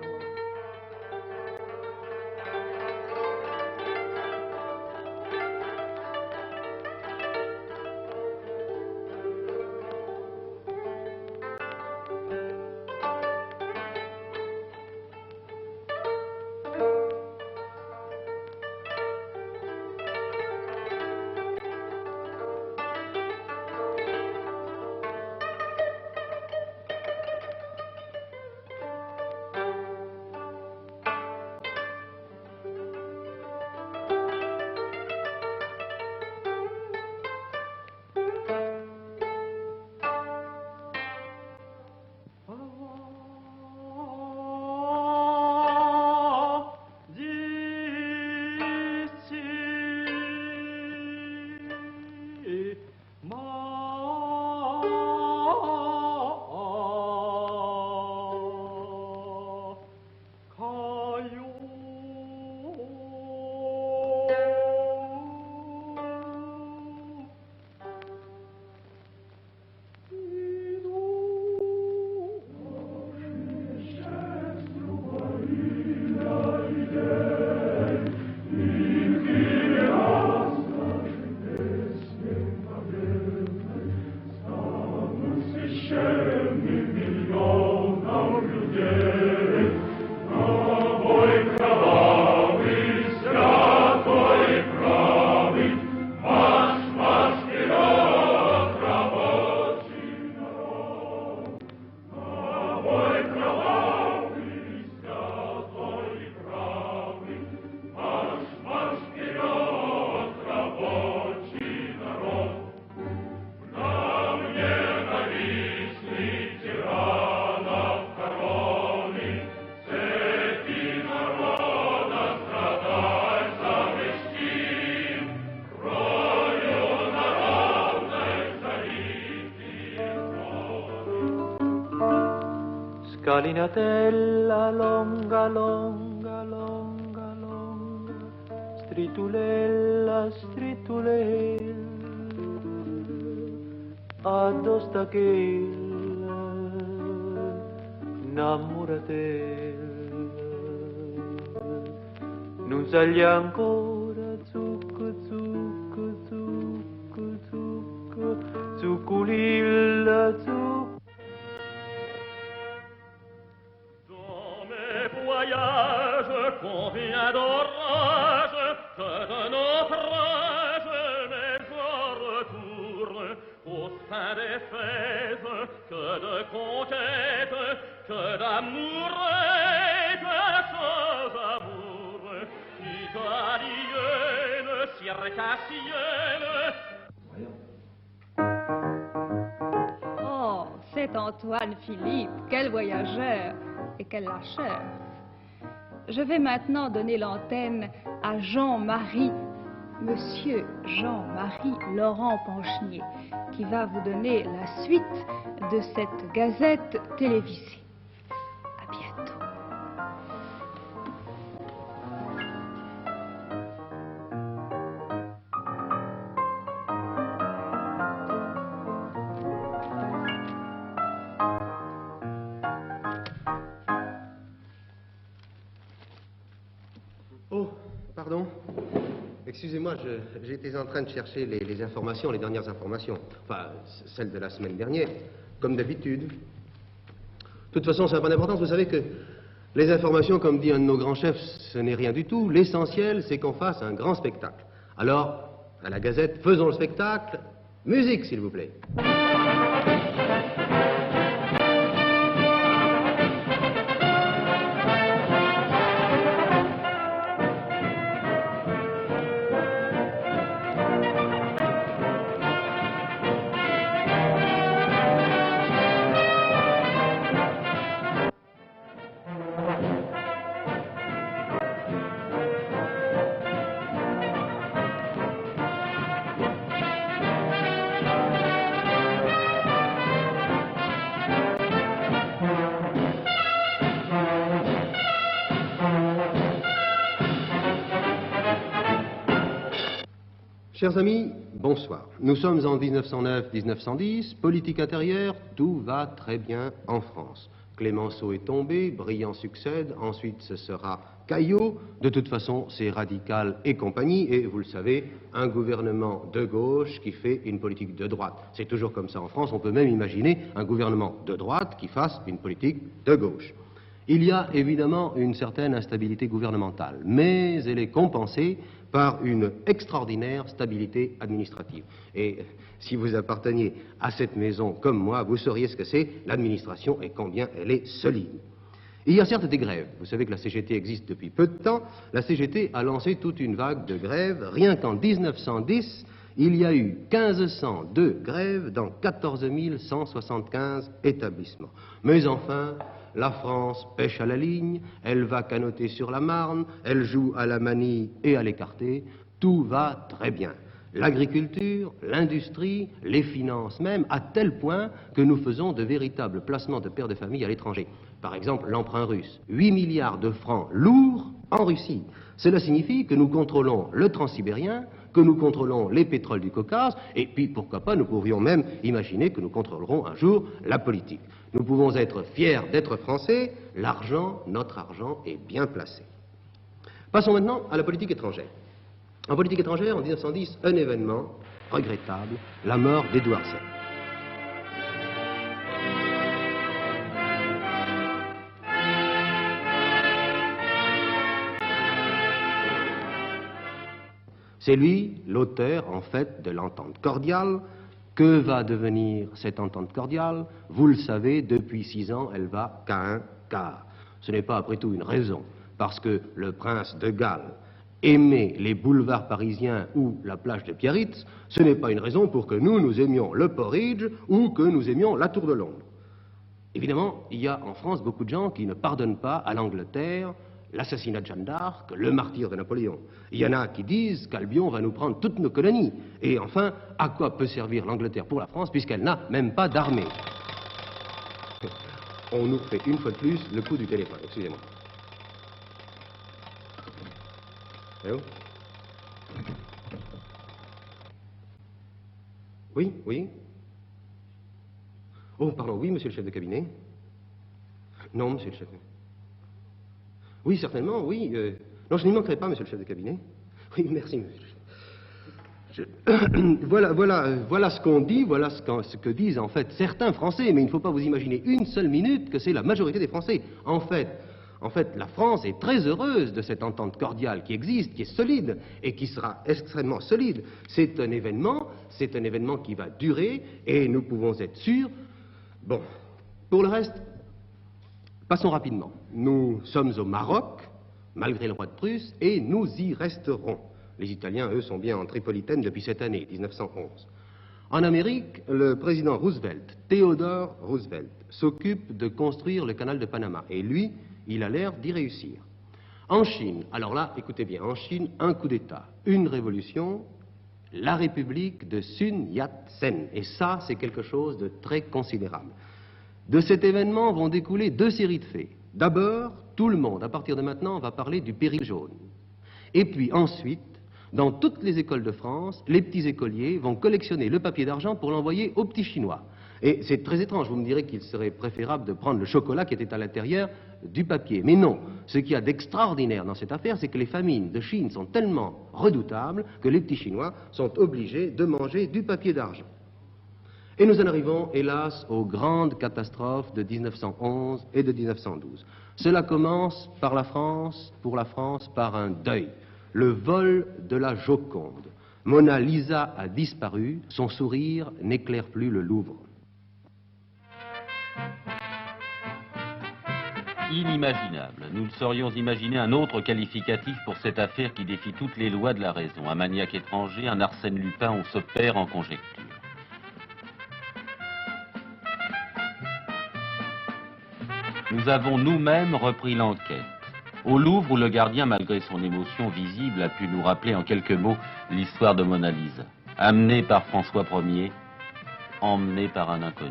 Scalinatella longa, longa, longa, longa, stritulella, stritulella, addosta che innamoratella, non sagli ancora zucco, zucco, zucco, zucco, zucculilla, zucco. Voyage, combien d'orages, que de naufrages, mais en retour, au sein des fêtes, que de conquêtes, que d'amour et de sans-amour, italienne, circassienne. Oh, c'est Antoine Philippe, quel voyageur et quel lâcheur. Je vais maintenant donner l'antenne à Jean-Marie, Monsieur Jean-Marie Laurent Panchenier, qui va vous donner la suite de cette gazette télévisée. À bientôt. Oh, pardon. Excusez-moi, j'étais en train de chercher les informations, les dernières informations. Enfin, celles de la semaine dernière, comme d'habitude. De toute façon, ça n'a pas d'importance. Vous savez que les informations, comme dit un de nos grands chefs, ce n'est rien du tout. L'essentiel, c'est qu'on fasse un grand spectacle. Alors, à la Gazette, faisons le spectacle. Musique, s'il vous plaît. Chers amis, bonsoir. Nous sommes en 1909-1910, politique intérieure, tout va très bien en France. Clémenceau est tombé, Briand succède, ensuite ce sera Caillot. De toute façon, c'est Radical et compagnie, et vous le savez, un gouvernement de gauche qui fait une politique de droite. C'est toujours comme ça en France, on peut même imaginer un gouvernement de droite qui fasse une politique de gauche. Il y a évidemment une certaine instabilité gouvernementale, mais elle est compensée par une extraordinaire stabilité administrative. Et si vous apparteniez à cette maison comme moi, vous sauriez ce que c'est l'administration et combien elle est solide. Il y a certes des grèves. Vous savez que la CGT existe depuis peu de temps. La CGT a lancé toute une vague de grèves. Rien qu'en 1910, il y a eu 1502 grèves dans 14 175 établissements. Mais enfin, la France pêche à la ligne, elle va canoter sur la Marne, elle joue à la manie et à l'écarté, tout va très bien. L'agriculture, l'industrie, les finances même, à tel point que nous faisons de véritables placements de pères de famille à l'étranger. Par exemple, l'emprunt russe, 8 milliards de francs lourds en Russie. Cela signifie que nous contrôlons le transsibérien, que nous contrôlons les pétroles du Caucase, et puis pourquoi pas, nous pourrions même imaginer que nous contrôlerons un jour la politique. Nous pouvons être fiers d'être français, l'argent, notre argent, est bien placé. Passons maintenant à la politique étrangère. En politique étrangère, en 1910, un événement regrettable, la mort d'Édouard VII. C'est lui, l'auteur, en fait, de l'entente cordiale. Que va devenir cette entente cordiale? Vous le savez, depuis 6 ans, elle va qu'à un quart. Ce n'est pas, après tout, une raison, parce que le prince de Galles aimait les boulevards parisiens ou la plage de Biarritz, ce n'est pas une raison pour que nous aimions le porridge ou que nous aimions la Tour de Londres. Évidemment, il y a en France beaucoup de gens qui ne pardonnent pas à l'Angleterre l'assassinat de Jeanne d'Arc, le martyre de Napoléon. Il y en a qui disent qu'Albion va nous prendre toutes nos colonies. Et enfin, à quoi peut servir l'Angleterre pour la France puisqu'elle n'a même pas d'armée? On nous fait une fois de plus le coup du téléphone, excusez-moi. Allô? Oui, oui. Oh, pardon, oui, monsieur le chef de cabinet. Non, monsieur le chef. Oui, certainement, oui. Non, je n'y manquerai pas, monsieur le chef de cabinet. Oui, merci, monsieur le chef. Voilà ce qu'on dit, voilà ce que disent en fait certains Français, mais il ne faut pas vous imaginer une seule minute que c'est la majorité des Français. En fait, la France est très heureuse de cette entente cordiale qui existe, qui est solide et qui sera extrêmement solide. C'est un événement qui va durer et nous pouvons être sûrs. Bon, pour le reste, passons rapidement. Nous sommes au Maroc, malgré le roi de Prusse, et nous y resterons. Les Italiens, eux, sont bien en Tripolitaine depuis cette année, 1911. En Amérique, le président Roosevelt, Theodore Roosevelt, s'occupe de construire le canal de Panama. Et lui, il a l'air d'y réussir. En Chine, alors là, écoutez bien, en Chine, un coup d'État, une révolution, la République de Sun Yat-sen. Et ça, c'est quelque chose de très considérable. De cet événement vont découler 2 séries de faits. D'abord, tout le monde, à partir de maintenant, va parler du péril jaune. Et puis ensuite, dans toutes les écoles de France, les petits écoliers vont collectionner le papier d'argent pour l'envoyer aux petits Chinois. Et c'est très étrange, vous me direz qu'il serait préférable de prendre le chocolat qui était à l'intérieur du papier. Mais non, ce qu'il y a d'extraordinaire dans cette affaire, c'est que les famines de Chine sont tellement redoutables que les petits Chinois sont obligés de manger du papier d'argent. Et nous en arrivons, hélas, aux grandes catastrophes de 1911 et de 1912. Cela commence par pour la France, par un deuil. Le vol de la Joconde. Mona Lisa a disparu, son sourire n'éclaire plus le Louvre. Inimaginable. Nous ne saurions imaginer un autre qualificatif pour cette affaire qui défie toutes les lois de la raison. Un maniaque étranger, un Arsène Lupin, on se perd en conjectures. Nous avons nous-mêmes repris l'enquête. Au Louvre, où le gardien, malgré son émotion visible, a pu nous rappeler en quelques mots l'histoire de Mona Lisa. Amené par François Ier, emmené par un inconnu.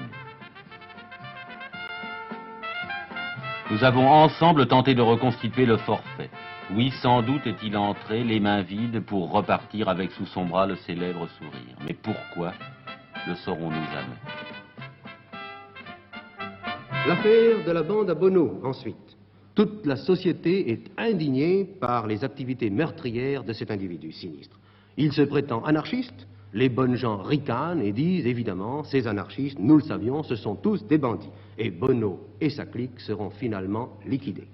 Nous avons ensemble tenté de reconstituer le forfait. Oui, sans doute est-il entré, les mains vides, pour repartir avec sous son bras le célèbre sourire. Mais pourquoi le saurons-nous jamais? L'affaire de la bande à Bono, ensuite. Toute la société est indignée par les activités meurtrières de cet individu sinistre. Il se prétend anarchiste, les bonnes gens ricanent et disent, évidemment, ces anarchistes, nous le savions, ce sont tous des bandits. Et Bono et sa clique seront finalement liquidés.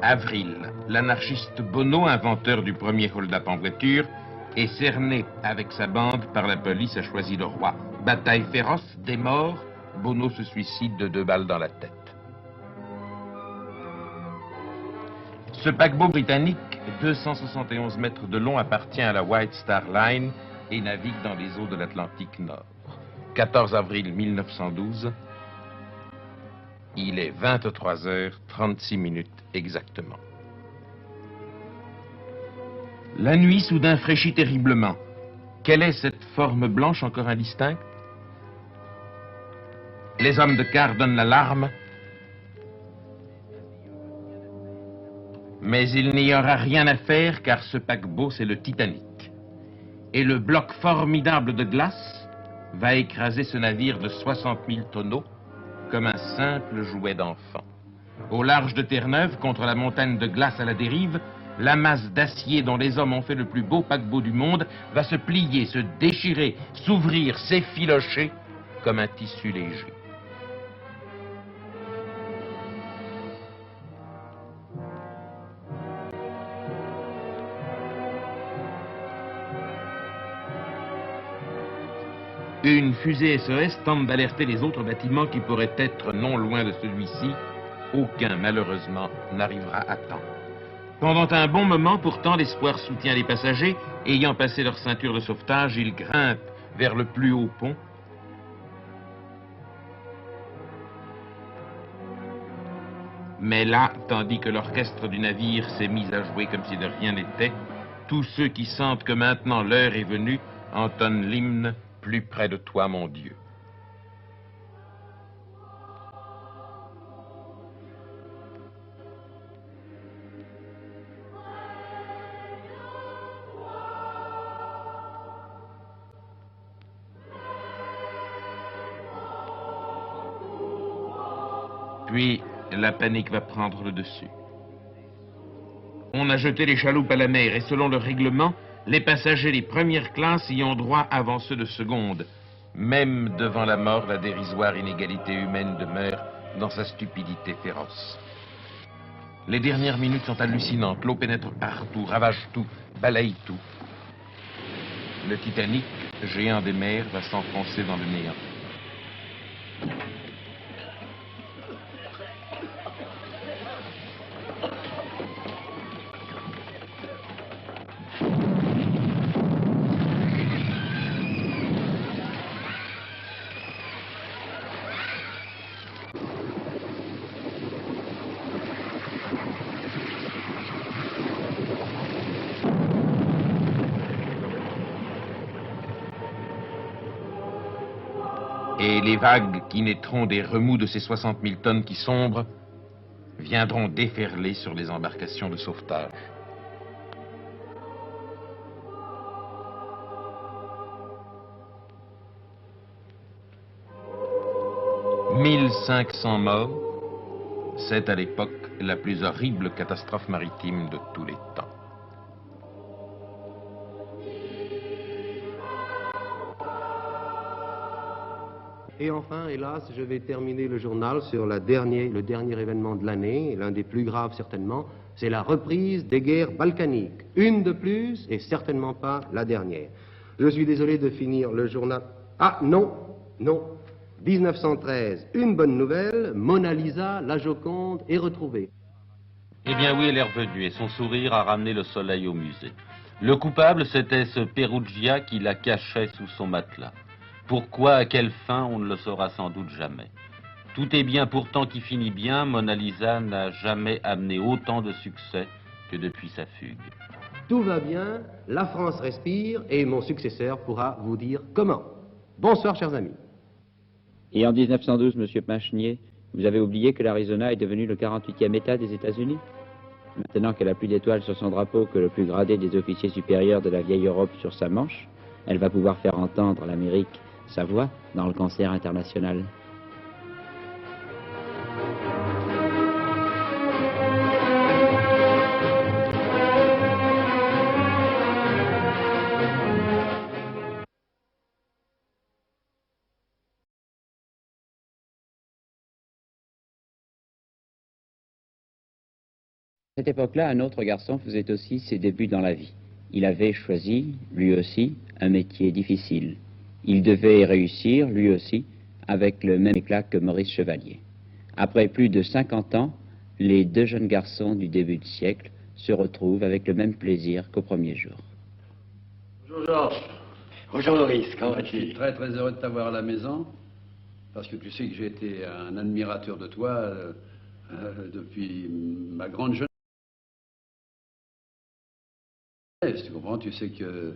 Avril, l'anarchiste Bono, inventeur du premier hold-up en voiture, est cerné avec sa bande par la police à Choisy-le-Roi. Bataille féroce, des morts, Bono se suicide de 2 balles dans la tête. Ce paquebot britannique, 271 mètres de long, appartient à la White Star Line et navigue dans les eaux de l'Atlantique Nord. 14 avril 1912, il est 23h36 exactement. La nuit soudain fraîchit terriblement. Quelle est cette forme blanche encore indistincte? Les hommes de quart donnent l'alarme. Mais il n'y aura rien à faire car ce paquebot, c'est le Titanic. Et le bloc formidable de glace va écraser ce navire de 60 000 tonneaux comme un simple jouet d'enfant. Au large de Terre-Neuve, contre la montagne de glace à la dérive, la masse d'acier dont les hommes ont fait le plus beau paquebot du monde va se plier, se déchirer, s'ouvrir, s'effilocher comme un tissu léger. Une fusée SOS tente d'alerter les autres bâtiments qui pourraient être non loin de celui-ci. Aucun, malheureusement, n'arrivera à temps. Pendant un bon moment, pourtant, l'espoir soutient les passagers. Ayant passé leur ceinture de sauvetage, ils grimpent vers le plus haut pont. Mais là, tandis que l'orchestre du navire s'est mis à jouer comme si de rien n'était, tous ceux qui sentent que maintenant l'heure est venue entonnent l'hymne « Plus près de toi, mon Dieu ». Puis, la panique va prendre le dessus. On a jeté les chaloupes à la mer et selon le règlement, les passagers des premières classes y ont droit avant ceux de seconde. Même devant la mort, la dérisoire inégalité humaine demeure dans sa stupidité féroce. Les dernières minutes sont hallucinantes. L'eau pénètre partout, ravage tout, balaye tout. Le Titanic, géant des mers, va s'enfoncer dans le néant. Et les vagues qui naîtront des remous de ces 60 000 tonnes qui sombrent viendront déferler sur les embarcations de sauvetage. « 1500 morts, c'est à l'époque la plus horrible catastrophe maritime de tous les temps. » Et enfin, hélas, je vais terminer le journal sur le dernier événement de l'année, l'un des plus graves certainement, c'est la reprise des guerres balkaniques. Une de plus et certainement pas la dernière. Je suis désolé de finir le journal... Ah non, non, 1913, une bonne nouvelle, Mona Lisa, la Joconde, est retrouvée. Eh bien oui, elle est revenue et son sourire a ramené le soleil au musée. Le coupable, c'était ce Perugia qui la cachait sous son matelas. Pourquoi, à quelle fin, on ne le saura sans doute jamais. Tout est bien pourtant qui finit bien, Mona Lisa n'a jamais amené autant de succès que depuis sa fugue. Tout va bien, la France respire et mon successeur pourra vous dire comment. Bonsoir, chers amis. Et en 1912, Monsieur Pinchenier, vous avez oublié que l'Arizona est devenu le 48e État des États-Unis? Maintenant qu'elle a plus d'étoiles sur son drapeau que le plus gradé des officiers supérieurs de la vieille Europe sur sa manche, elle va pouvoir faire entendre l'Amérique sa voix dans le concert international. À cette époque-là, un autre garçon faisait aussi ses débuts dans la vie. Il avait choisi, lui aussi, un métier difficile. Il devait réussir, lui aussi, avec le même éclat que Maurice Chevalier. Après plus de 50 ans, les deux jeunes garçons du début du siècle se retrouvent avec le même plaisir qu'au premier jour. Bonjour Georges. Bonjour Maurice, comment Je suis vas-tu? très très heureux de t'avoir à la maison, parce que tu sais que j'ai été un admirateur de toi depuis ma grande jeunesse. Tu comprends, tu sais que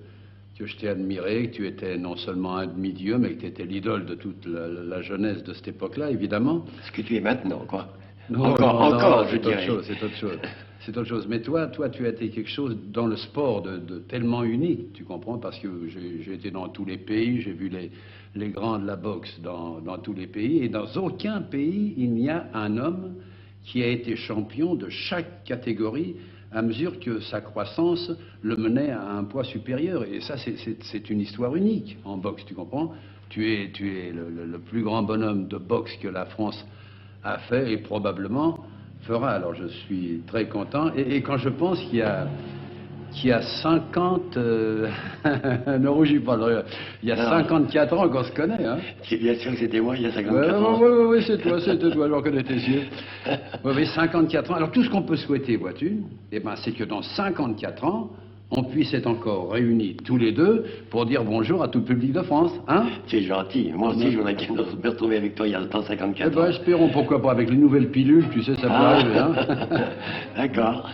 je t'ai admiré, que tu étais non seulement un demi-dieu, mais que tu étais l'idole de toute la jeunesse de cette époque-là, évidemment. Ce que tu es maintenant, quoi. Non, encore, je c'est autre dirais. chose, c'est autre chose. C'est autre chose. Mais toi, tu as été quelque chose dans le sport de tellement unique, tu comprends, parce que j'ai été dans tous les pays, j'ai vu les grands de la boxe dans tous les pays, et dans aucun pays, il n'y a un homme qui a été champion de chaque catégorie à mesure que sa croissance le menait à un poids supérieur. Et ça, c'est une histoire unique en boxe, tu comprends? Tu es le plus grand bonhomme de boxe que la France a fait et probablement fera. Alors je suis très content. Et quand je pense qu'il y a qui a 50... ne rougis pas, il y a 54 ans qu'on se connaît. Hein. C'est bien sûr que c'était moi il y a 54 ans. Oui, c'est toi, je reconnais tes yeux. Oui, 54 ans. Alors tout ce qu'on peut souhaiter, vois-tu, eh ben, c'est que dans 54 ans, on puisse être encore réunis tous les deux pour dire bonjour à tout le public de France. Hein? C'est gentil. Moi aussi, je voudrais bien me retrouver avec toi il y a 54 ans. Eh ben, espérons, pourquoi pas, avec les nouvelles pilules, tu sais, ça peut arriver. Hein? D'accord.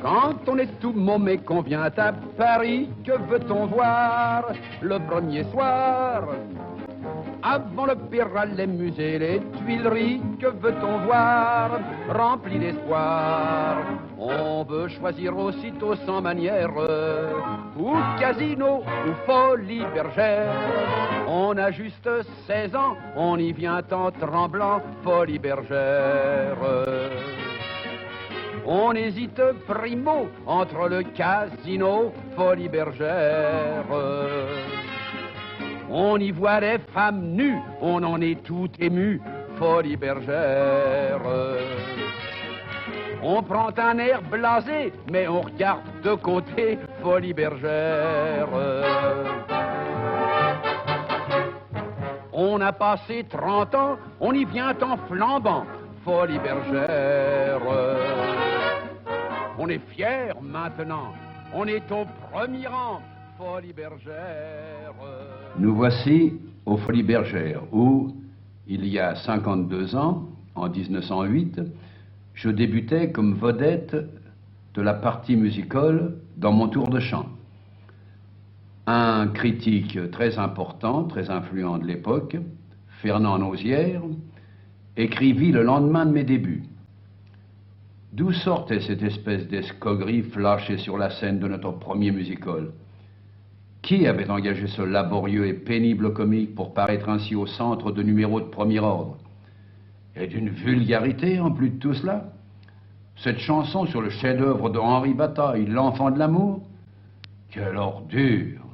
Quand on est tout môme et qu'on vient à Paris, que veut-on voir le premier soir? Avant l'opéra, les musées, les Tuileries, que veut-on voir rempli d'espoir? On veut choisir aussitôt sans manière, ou casino, ou folie bergère. On a juste 16 ans, on y vient en tremblant, folie bergère. On hésite primo entre le casino, folie bergère. On y voit des femmes nues, on en est tout ému, folie bergère. On prend un air blasé, mais on regarde de côté, folie bergère. On a passé 30 ans, on y vient en flambant, folie bergère. On est fiers maintenant, on est au premier rang, folie bergère. Nous voici aux Folies Bergères, où, il y a 52 ans, en 1908, je débutais comme vedette de la partie musicale dans mon tour de chant. Un critique très important, très influent de l'époque, Fernand Nausière, écrivit le lendemain de mes débuts. D'où sortait cette espèce d'escogrie flashée sur la scène de notre premier musical? Qui avait engagé ce laborieux et pénible comique pour paraître ainsi au centre de numéros de premier ordre? Et d'une vulgarité en plus de tout cela? Cette chanson sur le chef-d'œuvre de Henri Bataille, L'enfant de l'amour? Quelle ordure!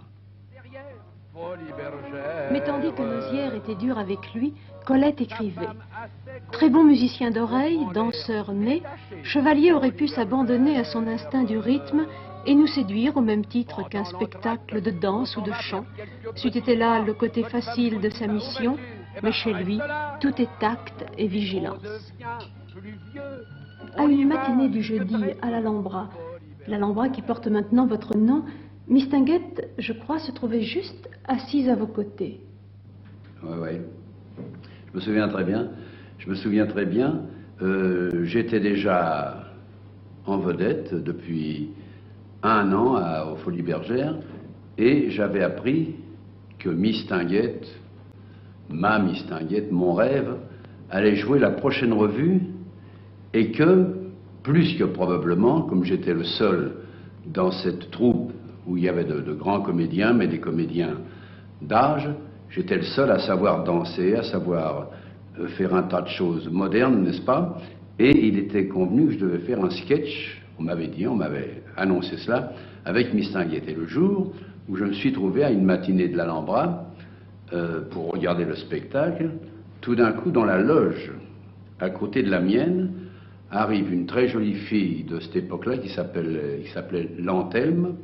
Mais tandis que Nausière était dur avec lui, Colette écrivait. Très bon musicien d'oreille, danseur né, Chevalier aurait pu s'abandonner à son instinct du rythme et nous séduire au même titre qu'un spectacle de danse ou de chant. C'eût été là le côté facile de sa mission, mais chez lui, tout est tact et vigilance. À une matinée du jeudi à l'Alhambra qui porte maintenant votre nom, Miss Tinguette, je crois, se trouvait juste assise à vos côtés. Oui. Je me souviens très bien. J'étais déjà en vedette depuis 1 an aux Folies Bergères et j'avais appris que Miss Tinguette, ma Miss Tinguette, mon rêve, allait jouer la prochaine revue et que, plus que probablement, comme j'étais le seul dans cette troupe où il y avait de grands comédiens, mais des comédiens d'âge, j'étais le seul à savoir danser, à savoir faire un tas de choses modernes, n'est-ce pas? Et il était convenu que je devais faire un sketch, on m'avait annoncé cela, avec Miss Tinguette. Et le jour où je me suis trouvé à une matinée de l'Alhambra pour regarder le spectacle, tout d'un coup, dans la loge, à côté de la mienne, arrive une très jolie fille de cette époque-là qui s'appelait Lantelme,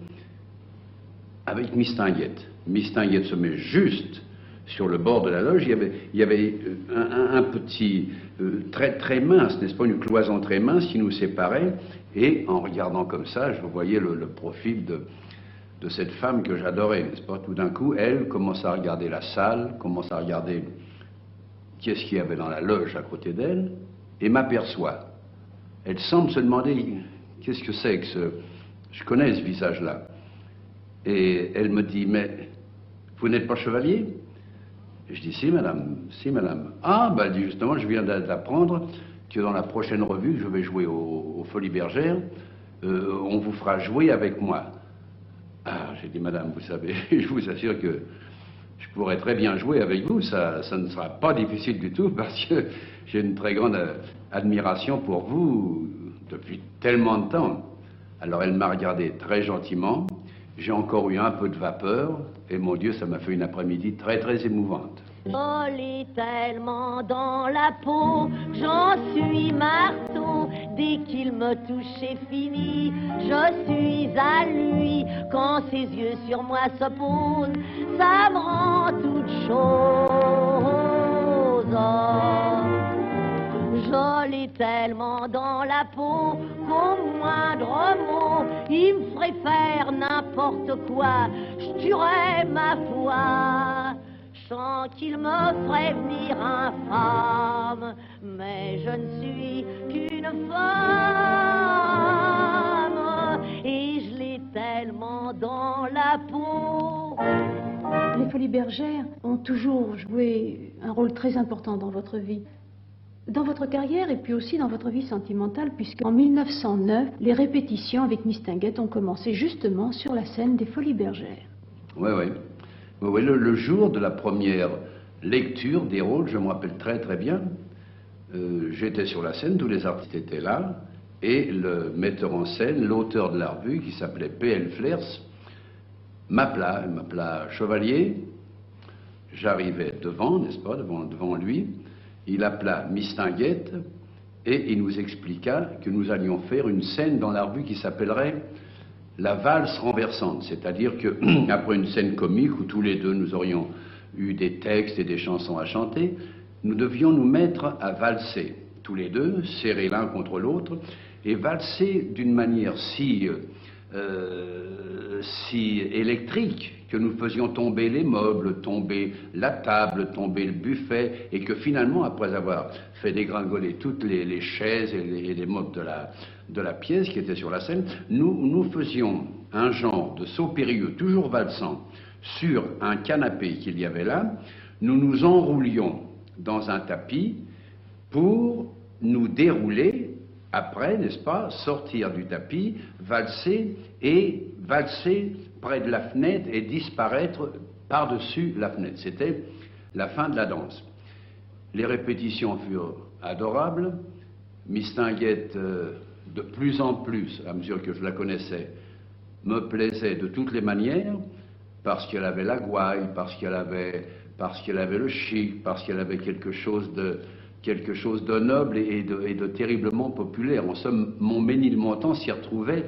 avec Miss Tinguette. Miss Tinguette se met juste sur le bord de la loge. Il y avait un petit, très mince, n'est-ce pas, une cloison très mince qui nous séparait. Et en regardant comme ça, je voyais le profil de cette femme que j'adorais, n'est-ce pas? Tout d'un coup, elle commence à regarder la salle, commence à regarder qu'est-ce qu'il y avait dans la loge à côté d'elle, et m'aperçoit. Elle semble se demander qu'est-ce que c'est que ce... Je connais ce visage-là. Et elle me dit, mais vous n'êtes pas chevalier? Et je dis, si madame, si madame. Ah, ben elle dit justement, je viens d'apprendre que dans la prochaine revue que je vais jouer aux Folies Bergères, on vous fera jouer avec moi. Ah, j'ai dit, madame, vous savez, je vous assure que je pourrais très bien jouer avec vous, ça ne sera pas difficile du tout, parce que j'ai une très grande admiration pour vous depuis tellement de temps. Alors elle m'a regardé très gentiment, j'ai encore eu un peu de vapeur, et mon Dieu, ça m'a fait une après-midi très très émouvante. Folie tellement dans la peau, j'en suis marteau, Dès qu'il me touche, c'est fini. Je suis à lui. Quand ses yeux sur moi se posent, ça me rend toute chose. Je l'ai tellement dans la peau qu'au moindre mot, il me ferait faire n'importe quoi. Je tuerais ma foi. Je sens qu'il me ferait venir infâme, mais je ne suis qu'une femme et je l'ai tellement dans la peau. Les Folies Bergères ont toujours joué un rôle très important dans votre vie. Dans votre carrière et puis aussi dans votre vie sentimentale, puisqu'en 1909, les répétitions avec Mistinguett ont commencé justement sur la scène des Folies Bergères. Oui, oui. Oui, le jour de la première lecture des rôles, je me rappelle très très bien, j'étais sur la scène, tous les artistes étaient là, et le metteur en scène, l'auteur de la revue, qui s'appelait P.L. Flers, m'appela chevalier. J'arrivais devant, n'est-ce pas, devant lui. Il appela Mistinguett et il nous expliqua que nous allions faire une scène dans la revue qui s'appellerait la valse renversante, c'est-à-dire que après une scène comique où tous les deux nous aurions eu des textes et des chansons à chanter, nous devions nous mettre à valser, tous les deux, serrés l'un contre l'autre, et valser d'une manière si électrique que nous faisions tomber les meubles, tomber la table, tomber le buffet, et que finalement, après avoir fait dégringoler toutes les chaises et les meubles de la pièce qui était sur la scène, nous faisions un genre de saut périlleux, toujours valsant, sur un canapé qu'il y avait là. Nous nous enroulions dans un tapis pour nous dérouler. Après, n'est-ce pas, sortir du tapis, valser près de la fenêtre et disparaître par-dessus la fenêtre. C'était la fin de la danse. Les répétitions furent adorables. Mistinguett, de plus en plus, à mesure que je la connaissais, me plaisait de toutes les manières, parce qu'elle avait la gouaille, parce qu'elle avait le chic, parce qu'elle avait quelque chose de noble et de terriblement populaire. En somme, mon Ménilmontant s'y retrouvait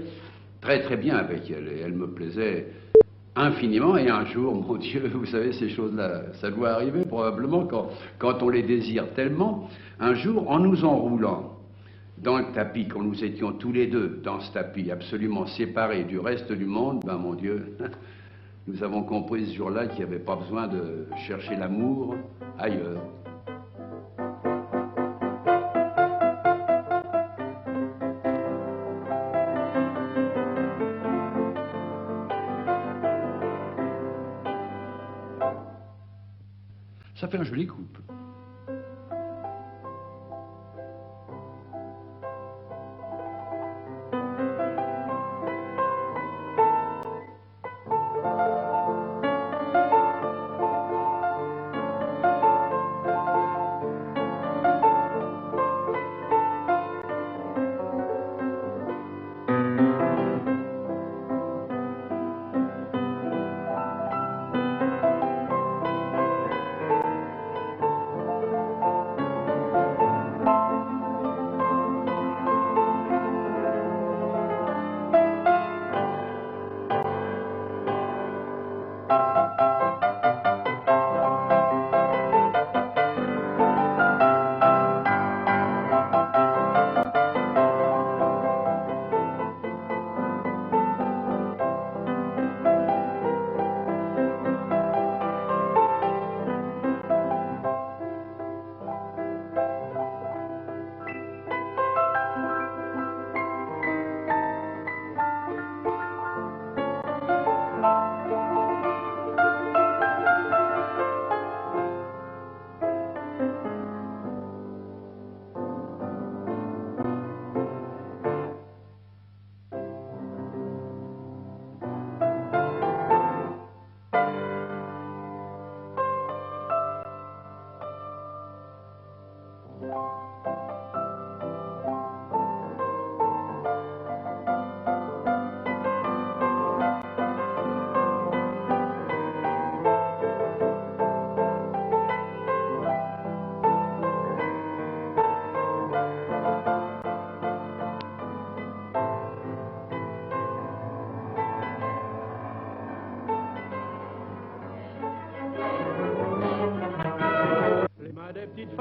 très très bien avec elle, et elle me plaisait infiniment. Et un jour, mon Dieu, vous savez, ces choses-là, ça doit arriver probablement quand on les désire tellement. Un jour, en nous enroulant dans le tapis, quand nous étions tous les deux dans ce tapis, absolument séparés du reste du monde, ben mon Dieu, nous avons compris ce jour-là qu'il n'y avait pas besoin de chercher l'amour ailleurs. Ça fait un joli couple.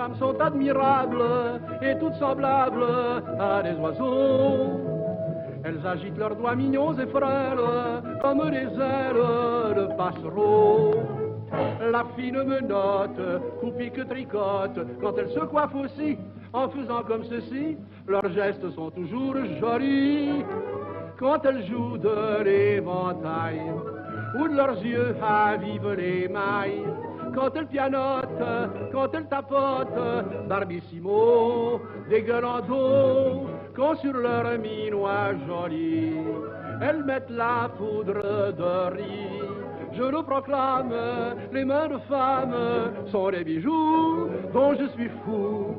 femmes sont admirables et toutes semblables à des oiseaux. Elles agitent leurs doigts mignons et frêles comme des ailes de passereaux. La fine menotte, coupique tricote, quand elle se coiffe aussi, en faisant comme ceci, leurs gestes sont toujours jolis. Quand elle joue de l'éventail, ou de leurs yeux avivent les mailles. Quand elle pianote, quand elle tapote, barbissimo, dégueulant d'eau, quand sur leur minois joli, elles mettent la poudre de riz. Je le proclame, les mains de femme sont les bijoux dont je suis fou.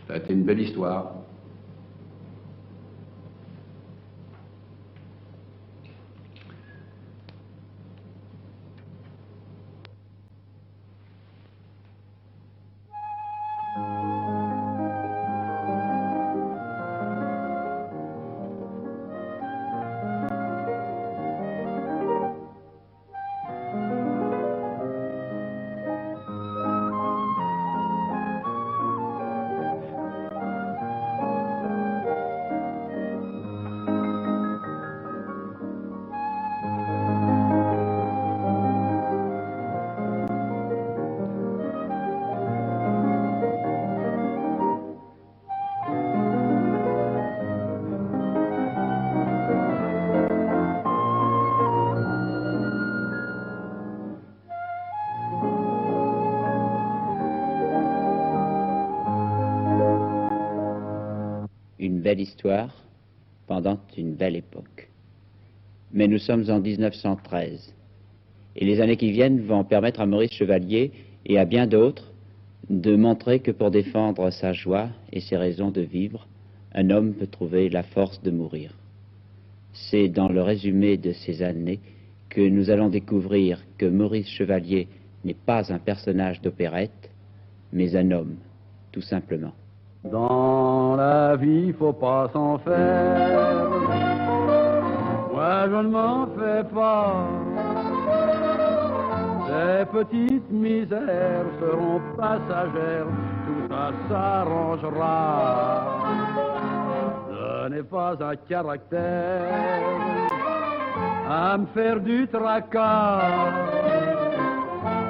C'est une belle histoire. Une belle histoire pendant une belle époque. Mais nous sommes en 1913 et les années qui viennent vont permettre à Maurice Chevalier et à bien d'autres de montrer que pour défendre sa joie et ses raisons de vivre, un homme peut trouver la force de mourir. C'est dans le résumé de ces années que nous allons découvrir que Maurice Chevalier n'est pas un personnage d'opérette, mais un homme, tout simplement. Dans la vie, faut pas s'en faire. Moi, je ne m'en fais pas. Ces petites misères seront passagères, tout ça s'arrangera. Je n'ai pas un caractère à me faire du tracas.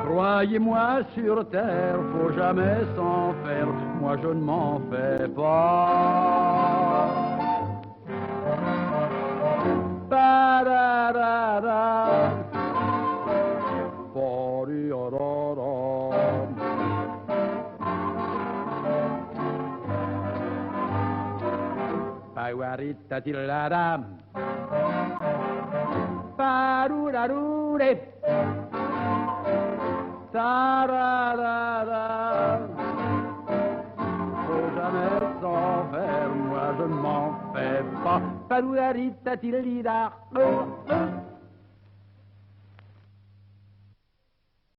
Croyez-moi, sur terre, faut jamais s'en faire. Moi, je ne m'en fais pas. Ba-da-da-da. Ba-di-da-da-da. Ba-wa-ri-ta-ti-la-da. Ba-du-da-du-de. Ta-ra-ra-ra. Faut jamais s'en faire, moi je ne m'en fais pas. Pa-dou-la-ri-ta-ti-li-da.